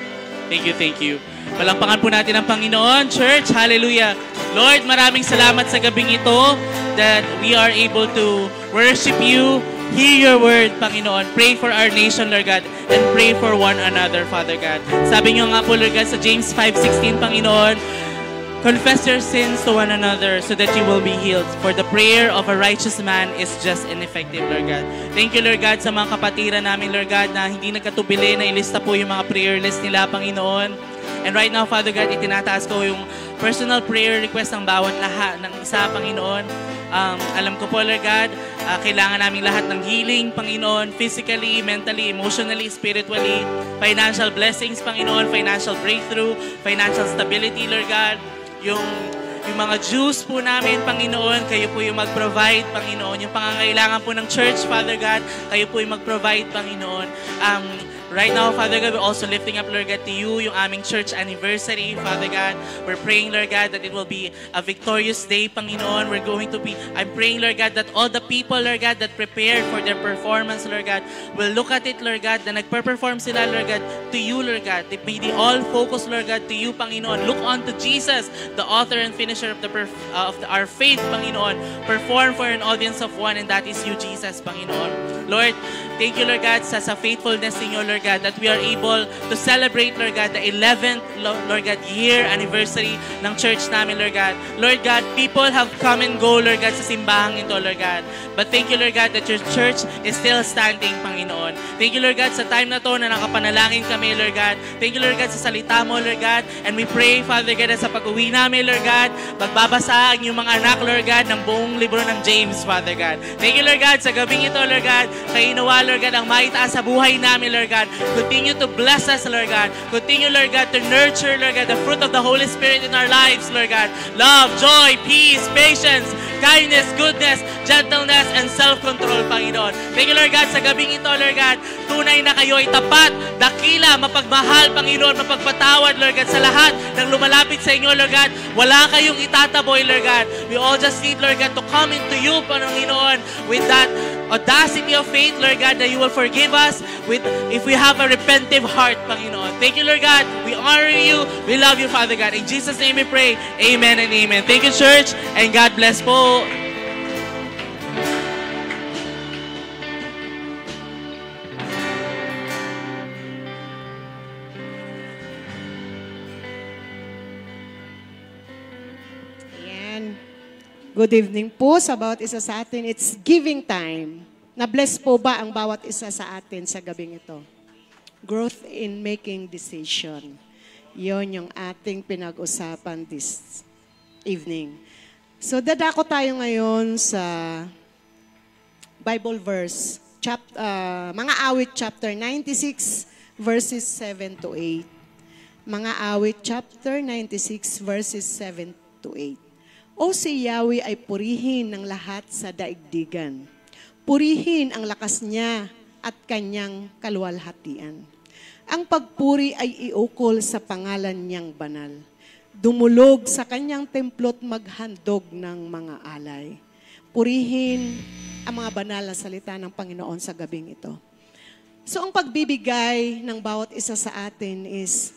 Thank you. Palakpakan po natin ang Panginoon, church. Hallelujah. Lord, maraming salamat sa gabing ito that we are able to worship you, hear your word, Panginoon. Pray for our nation, Lord God, and pray for one another, Father God. Sabi niyo nga po, Lord God, sa James 5:16, Panginoon, Confess your sins to one another so that you will be healed. For the prayer of a righteous man is just and effective, Lord God. Thank you, Lord God, sa mga kapatiran namin, Lord God, na hindi nagkatubili, na ilista po yung mga prayer list nila, Panginoon. And right now, Father God, itinataas ko yung personal prayer request ng bawat lahat ng isa, Panginoon. Alam ko po, Lord God, kailangan namin lahat ng healing, Panginoon, physically, mentally, emotionally, spiritually, financial blessings, Panginoon, financial breakthrough, financial stability, Lord God. Yung mga Jews po namin, Panginoon, kayo po yung mag-provide, Panginoon. Yung pangangailangan po ng church, Father God, kayo po yung mag-provide, Panginoon. Right now, Father God, we're also lifting up, Lord God, to you, yung aming church anniversary, Father God. We're praying, Lord God, that it will be a victorious day, Panginoon. I'm praying, Lord God, that all the people, Lord God, that prepared for their performance, Lord God, will look at it, Lord God, na nagper-perform sila, Lord God, to you, Lord God. May they all focus, Lord God, to you, Panginoon. Look on to Jesus, the author and finisher of our faith, Panginoon. Perform for an audience of one, and that is you, Jesus, Panginoon. Lord, thank you, Lord God, sa faithfulness ninyo, Lord God, that we are able to celebrate, Lord God, the 11th, Lord God, year anniversary ng church namin, Lord God. Lord God, people have come and go, Lord God, sa simbahang ito, Lord God. But thank you, Lord God, that your church is still standing, Panginoon. Thank you, Lord God, sa time na to na nakapanalangin kami, Lord God. Thank you, Lord God, sa salita mo, Lord God. And we pray, Father God, sa pag-uwi namin, Lord God, magbabasa ang inyong mga anak, Lord God, ng buong libro ng James, Father God. Thank you, Lord God, sa gabing ito, Lord God, kayo nawa, Lord God, ang maitaas sa buhay namin, Lord God. Continue to bless us, Lord God. Continue, Lord God, to nurture, Lord God, the fruit of the Holy Spirit in our lives, Lord God. Love, joy, peace, patience, kindness, goodness, gentleness, and self-control, Panginoon. Thank you, Lord God, sa gabing ito, Lord God. Tunay na kayo ay tapat, dakila, mapagmahal, Panginoon, mapagpatawad, Lord God, sa lahat ng lumalapit sa inyo, Lord God. Wala kayong itataboy, Lord God. We all just need, Lord God, to come into you, Panginoon, with that audacity of faith, Lord God, that you will forgive us if we have a repentive heart, Panginoon. Thank you, Lord God. We honor you. We love you, Father God. In Jesus' name we pray. Amen and amen. Thank you, church, and God bless po. Good evening po sa bawat isa sa atin. It's giving time. Na-bless po ba ang bawat isa sa atin sa gabing ito? Growth in making decision. Yon yung ating pinag-usapan this evening. So dadako tayo ngayon sa Bible verse, mga awit chapter 96 verses 7 to 8. Mga awit chapter 96 verses 7 to 8. O si Yahweh ay purihin ng lahat sa daigdigan. Purihin ang lakas niya at kanyang kaluwalhatian. Ang pagpuri ay iukol sa pangalan niyang banal. Dumulog sa kanyang templo't maghandog ng mga alay. Purihin ang mga banal na salita ng Panginoon sa gabing ito. So ang pagbibigay ng bawat isa sa atin is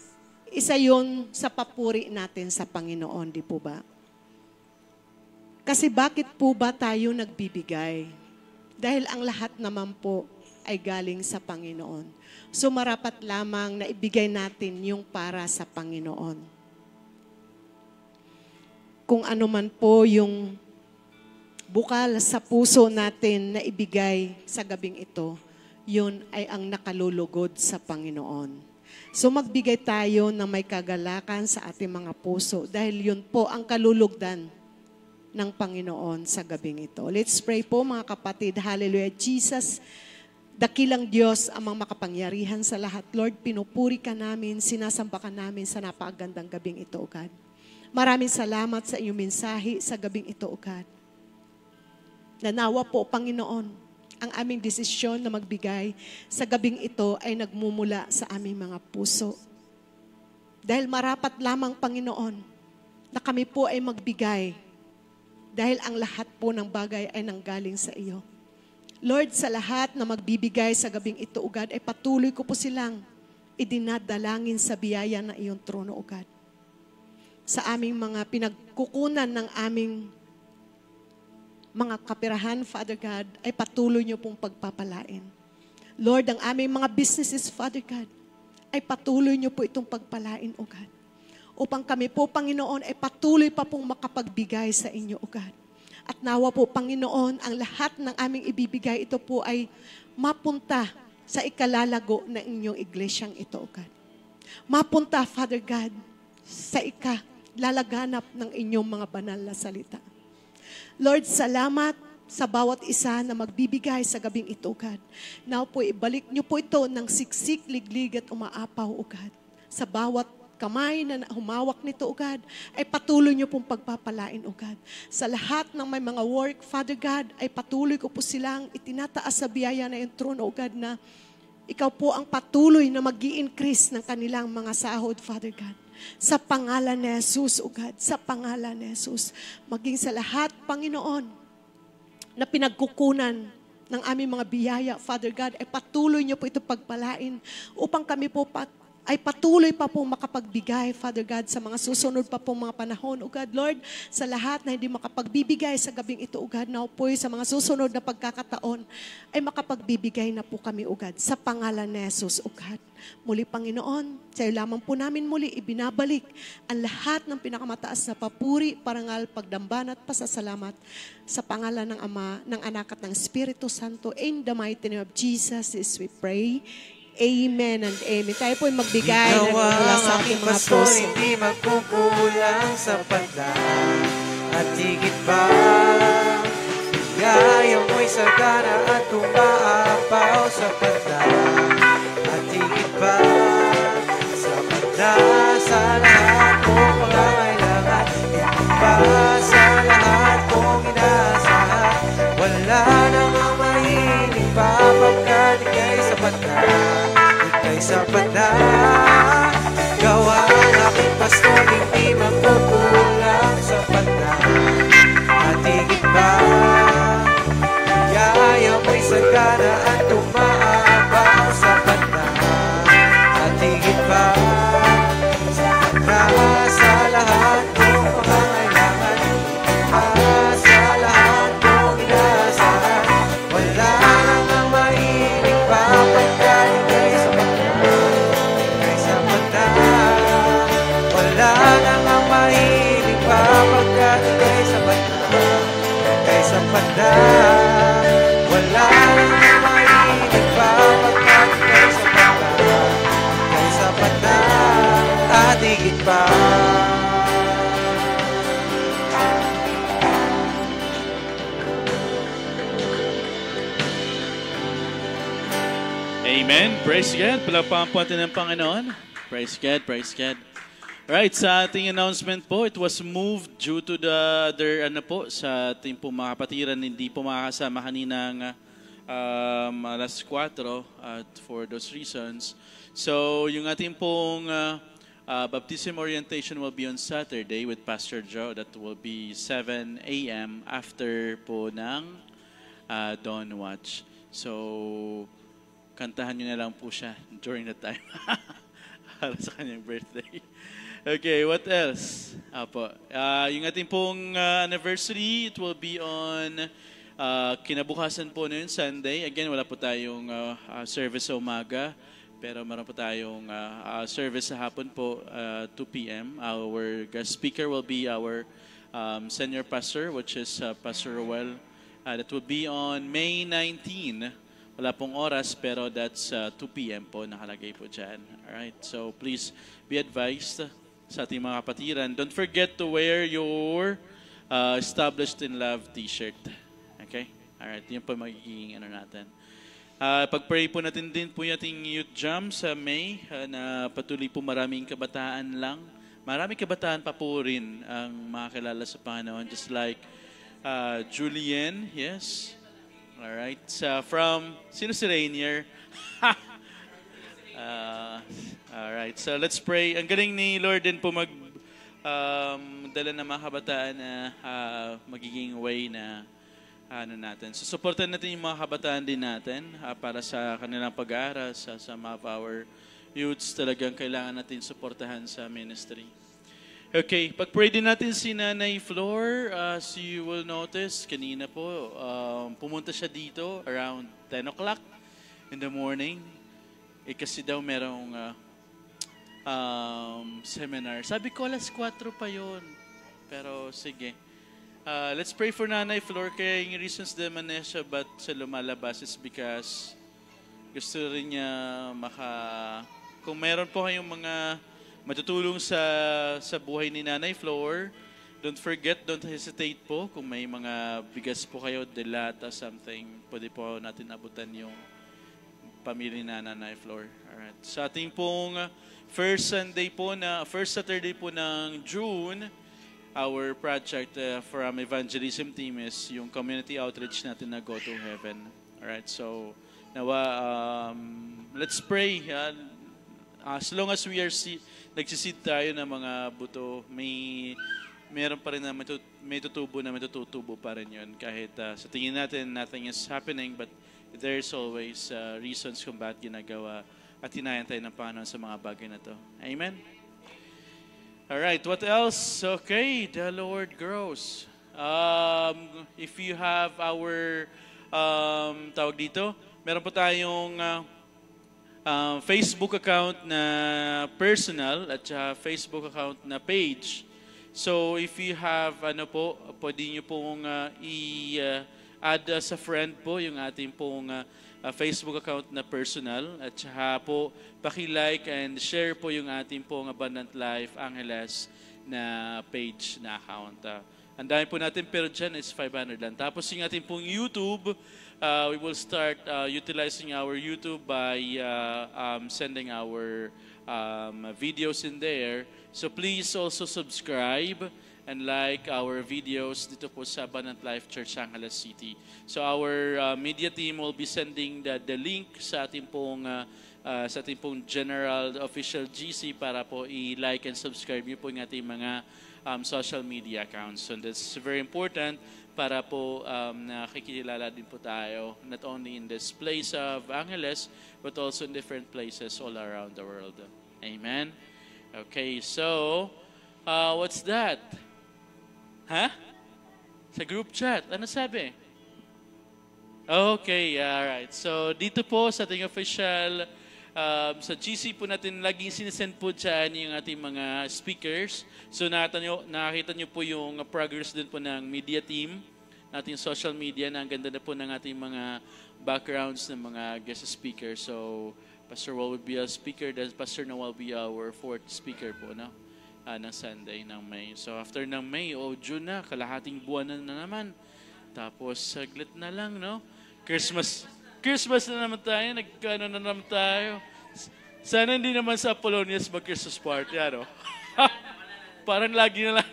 isa yun sa papuri natin sa Panginoon, di po ba? Kasi bakit po ba tayo nagbibigay? Dahil ang lahat naman po ay galing sa Panginoon. So marapat lamang na ibigay natin yung para sa Panginoon. Kung ano man po yung bukal sa puso natin na ibigay sa gabing ito, yun ay ang nakalulugod sa Panginoon. So magbigay tayo na may kagalakan sa ating mga puso dahil yun po ang kalulugdan ng Panginoon sa gabing ito. Let's pray po mga kapatid. Hallelujah. Jesus, dakilang Diyos, amang makapangyarihan sa lahat. Lord, pinupuri ka namin, sinasamba ka namin sa napakagandang gabing ito, O God. Maraming salamat sa iyong mensahe sa gabing ito, O God. Nanawa po, Panginoon, ang aming desisyon na magbigay sa gabing ito ay nagmumula sa aming mga puso. Dahil marapat lamang, Panginoon, na kami po ay magbigay dahil ang lahat po ng bagay ay nanggaling sa iyo. Lord, sa lahat na magbibigay sa gabing ito, O God, ay patuloy ko po silang idinadalangin sa biyaya ng iyong trono, O God. Sa aming mga pinagkukunan ng aming mga kapirahan, Father God, ay patuloy niyo pong pagpapalain. Lord, ang aming mga businesses, Father God, ay patuloy niyo po itong pagpalain, O God. upang kami po, Panginoon, ay patuloy pa pong makapagbigay sa inyo, O God. At nawa po, Panginoon, ang lahat ng aming ibibigay, ito po ay mapunta sa ikalalago ng inyong iglesyang ito, O God. Mapunta, Father God, sa lalaganap ng inyong mga banal na salita. Lord, salamat sa bawat isa na magbibigay sa gabing ito, God. Now po, ibalik niyo po ito ng siksik, liglig at umaapaw, O God. Sa bawat kamay na humawak nito, O God, ay patuloy niyo pong pagpapalain, O God. Sa lahat ng may mga work, Father God, ay patuloy ko po silang itinataas sa biyaya na yung trono, O God, na ikaw po ang patuloy na mag-i-increase ng kanilang mga sahod, Father God. Sa pangalan ni Jesus, O God, sa pangalan ni Jesus. Maging sa lahat, Panginoon, na pinagkukunan ng aming mga biyaya, Father God, ay patuloy niyo po ito pagpalain upang kami po ay patuloy pa pong makapagbigay, Father God, sa mga susunod pa pong mga panahon, O God, Lord, sa lahat na hindi makapagbibigay sa gabing ito, O God, now po sa mga susunod na pagkakataon, ay makapagbibigay na po kami, O God, sa pangalan ni Jesus, O God. Muli, Panginoon, sa iyo lamang po namin muli ibinabalik ang lahat ng pinakamataas na papuri, parangal, pagdamban at pasasalamat sa pangalan ng Ama, ng Anak at ng Espiritu Santo. In the mighty name of Jesus is we pray. Amen and amen. Tayo po'y magbigay ng mula sa ating mga pastor, puso. hindi magkukulang sa pagdaan at higit pa. Gaya mo'y sagana at umaapaw sa pagdaan at higit pa. Sa pagdaan sa lahat mong pangangailangan, higit pa sa lahat mong inaasahan. Wala nang ang mahiling pa pagkat ika'y sapat na. Sapat na gawa ng aking pastor, hindi magkukulang sa pagdaan at higit pa. Yaya mo'y sagana at umaabaw sa pagdaan at higit pa. Sapat na sa lahat mong pangangailangan, sa lahat mong inaasahan. Wala nang ang mahiling pa pagkat ika'y sapat na. Wala nang ang mahiling pa pagkat ika'y sapat na. Ika'y sapat na. Wala nang ang mahiling pa pagkat ika'y sapat na. Ika'y sapat na at higit pa. Amen. Praise God. Palakpakan po natin ng Panginoon. Praise God. Praise God. Right, sa ating announcement po, it was moved due to the other, sa ating po mga kapatiran, hindi po makakasama kaninang alas 4 for those reasons. So, yung ating pong baptism orientation will be on Saturday with Pastor Joe. That will be 7 a.m. after po ng dawn watch. So, kantahan nyo na lang po siya during that time. Para sa kanyang birthday. Okay, what else? Yung ating pong anniversary, it will be on kinabukasan po na yun, Sunday. Again, wala po tayong service sa umaga, pero meron po tayong service sa hapon po, 2 p.m. Our guest speaker will be our senior pastor, which is Pastor Roel. That will be on May 19. Wala pong oras, pero that's 2 p.m. po, nakalagay po dyan. Alright, so please be advised sa ating mga kapatiran. Don't forget to wear your Established in Love t-shirt. Okay? Alright, yun po magiging natin. Pag-pray po natin din po yung ating youth jam sa May na patuloy po maraming kabataan lang. Maraming kabataan pa po rin ang makakilala sa Panginoon. Just like Julian, yes. Alright, from, sino si Rainier? Alright, so let's pray. Ang galing ni Lord din po dala ng mga kabataan na magiging way na natin. So supportan natin yung mga kabataan din natin para sa kanilang pag-aaral, sa some of our youths talagang kailangan natin suportahan sa ministry. Okay, pag-pray din natin si Nanay Flor. As you will notice, kanina po, pumunta siya dito around 10 o'clock in the morning. Kasi daw merong seminar. Sabi ko, alas 4 pa yun. Pero sige. Let's pray for Nanay Flor. Kaya yung reasons naman na siya ba't siya lumalabas is because gusto rin niya kung meron po kayong mga matutulong sa buhay ni Nanay Flor, don't forget, don't hesitate po. Kung may mga bigas po kayo, delata, something, pwede po natin abutan yung pamilya na Nanay Flor. Alright. Sa ating pong first Saturday po ng June, our project from evangelism team is yung community outreach natin na Go to Heaven. Alright, so nawa, let's pray. As long as we are nagsisid tayo ng mga buto, meron pa rin na may tutubo pa rin yun. Kahit sa tingin natin, nothing is happening, but there's always reasons kung bakit ginagawa at hinahintay ng Panginoon sa mga bagay na to. Amen? Alright, what else? Okay, the Lord grows. If you have our, tawag dito, meron po tayong Facebook account na personal at Facebook account na page. So if you have, pwede nyo pong i-add as a friend po yung ating pong Facebook account na personal at saka po paki-like and share po yung ating pong Abundant Life Angeles na page na account. Ang dami po natin pero dyan is 500 lang. Tapos yung ating pong YouTube, we will start utilizing our YouTube by sending our videos in there. So please also subscribe and like our videos dito po sa Abundant Life Church Angeles City. So our media team will be sending the link sa ating pong general official GC para po i-like and subscribe niyo po yung ating mga social media accounts. So that's very important para po nakikilala din po tayo not only in this place of Angeles but also in different places all around the world. Amen? Okay, so what's that? Ha? Sa group chat. Ano sabi? Okay, alright. So, dito po sa ating official, sa GC po natin, laging sinesend po dyan yung ating mga speakers. So, nakakita nyo po yung progress din po ng media team, nating social media, na ang ganda na po ng ating mga backgrounds ng mga guest speakers. So, Pastor Wal will be a speaker, then Pastor Noel will be our fourth speaker po, no? Ng Sunday ng May. So after ng May, June na, kalahating buwan na naman. Tapos saglit na lang, no? Christmas na naman tayo, nagkano na naman tayo. Sana hindi naman sa Apolonius mag-Christmas party, ano? Parang lagi na lang.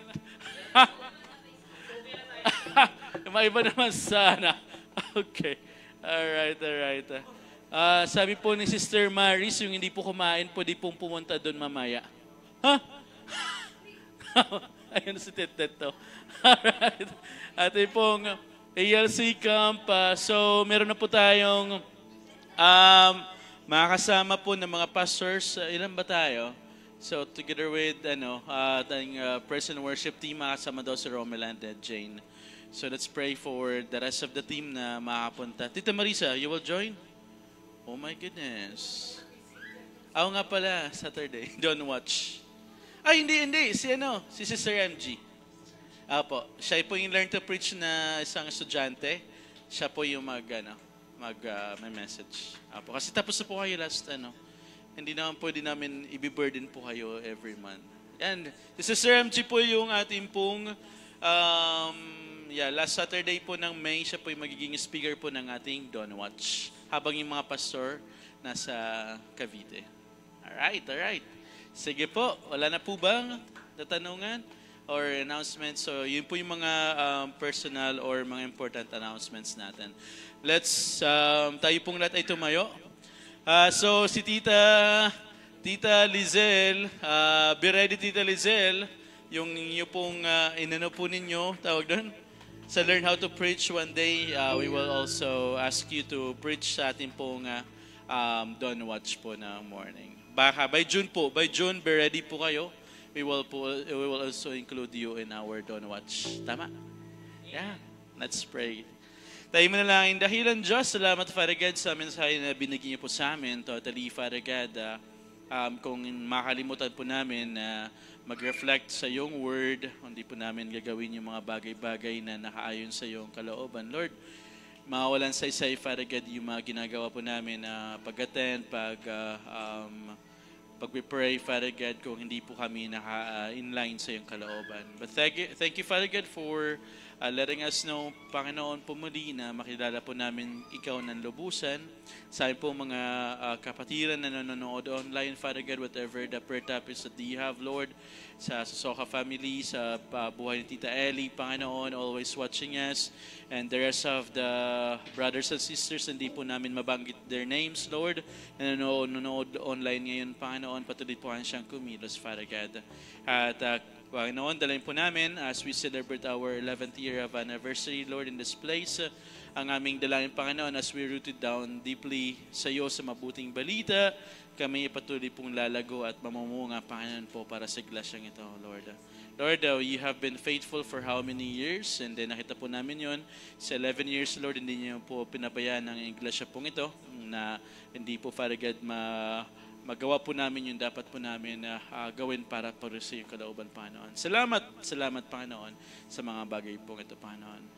Maiba naman sana. Okay. Alright. Sabi po ni Sister Maris, yung hindi po kumain, pwede pong pumunta doon mamaya. Ayun si Tetet to. Alright. At pong ALC Camp. So, meron na po tayong makakasama po ng mga pastors. Ilan ba tayo? So, together with ating praise and worship team, makakasama daw si Romeland and Jane. So, let's pray for the rest of the team na makapunta. Tita Marisa, you will join? Oh my goodness. Ako nga pala, Saturday. Don't watch. Ay, hindi. Si Sister MG. Apo, siya po yung learn to preach na isang estudyante. Siya po yung may message. Apo, kasi tapos na po kayo last, hindi naman pwede namin i-burden po kayo every month. And si Sister MG po yung ating pong, last Saturday po ng May, siya po yung magiging speaker po ng ating Don't Watch. Habang yung mga pastor nasa Cavite. Alright. Sige po, wala na po bang tatanungan or announcements? So, yun po yung mga personal or mga important announcements natin. Let's, tayo pong lahat ay tumayo. So, si Tita Lizelle, be ready Tita Lizelle, yung pong inano po ninyo, tawag doon, sa Learn How to Preach one day, we will also ask you to preach sa ating pong Don't Watch po na morning. Baka by June, be ready po kayo. We will also include you in our Don't Watch. Tama? Yeah. Let's pray. Tayo manalangin. Dahilan Diyos, salamat Father God sa mensahe na binigyan niyo po sa amin. Totally, Father God, kung makalimutan po namin na mag-reflect sa iyong word, hindi po namin gagawin yung mga bagay-bagay na nakaayon sa iyong kalooban. Lord, mawalan sa isa, Father God, yung mga ginagawa po namin na pag-attend, pag-pray, Father God, kung hindi po kami naka-inline sa iyong kalooban. But thank you, Father God, for letting us know, Panginoon, po muli na makilala po namin ikaw ng lubusan. Sa amin po mga kapatiran na nanonood online, Father God, whatever the prayer topics that you have, Lord, sa Soka family, sa buhay ni Tita Ellie, Panginoon, always watching us, and the rest of the brothers and sisters, hindi po namin mabanggit their names, Lord, na nanonood online ngayon, Panginoon, patuloy po siyang kumilos, Father God. At Panginoon, dalhin po namin as we celebrate our 11th year of anniversary, Lord, in this place. Ang aming dalangin, Panginoon, as we rooted down deeply sa iyo sa mabuting balita, kami patuloy pong lalago at mamumunga, Panginoon po, para sa iglesyang ito, Lord. Lord, you have been faithful for how many years? And then nakita po namin yon sa 11 years, Lord, hindi niyo po pinabayaan ang iglesia pong ito na hindi po, Father God, magawa po namin yung dapat po namin na gawin para sa iyong kalooban, Panginoon. Salamat, Panginoon, sa mga bagay po ito, Panginoon.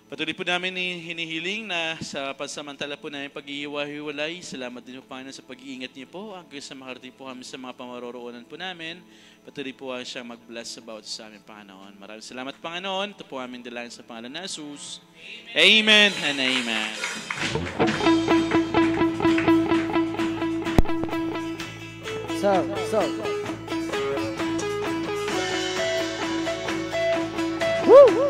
Patuloy po namin hinihiling na sa pansamantala po namin pag-iiwa-hiwalay. Salamat din po, Panginoon, sa pag-iingat niyo po hanggang sa makarating po kami sa mga pamaroroonan po namin. Patuloy po siya mag-bless sa bawat sa amin, Panginoon. Maraming salamat, Panginoon. Ito po aming dalangin sa pangalan ng Jesus. Amen and amen. So. Woo!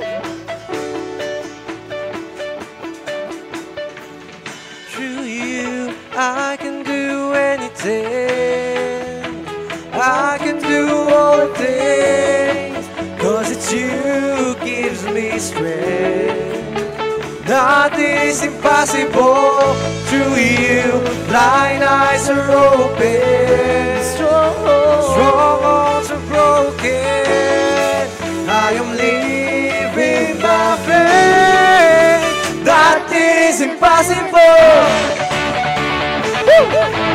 Through you, I can do anything. I can do all things. 'Cause it's you gives me strength. Nothing's impossible. Through you, blind eyes are open. Strongholds are broken. I am living by faith. That is impossible. Woo!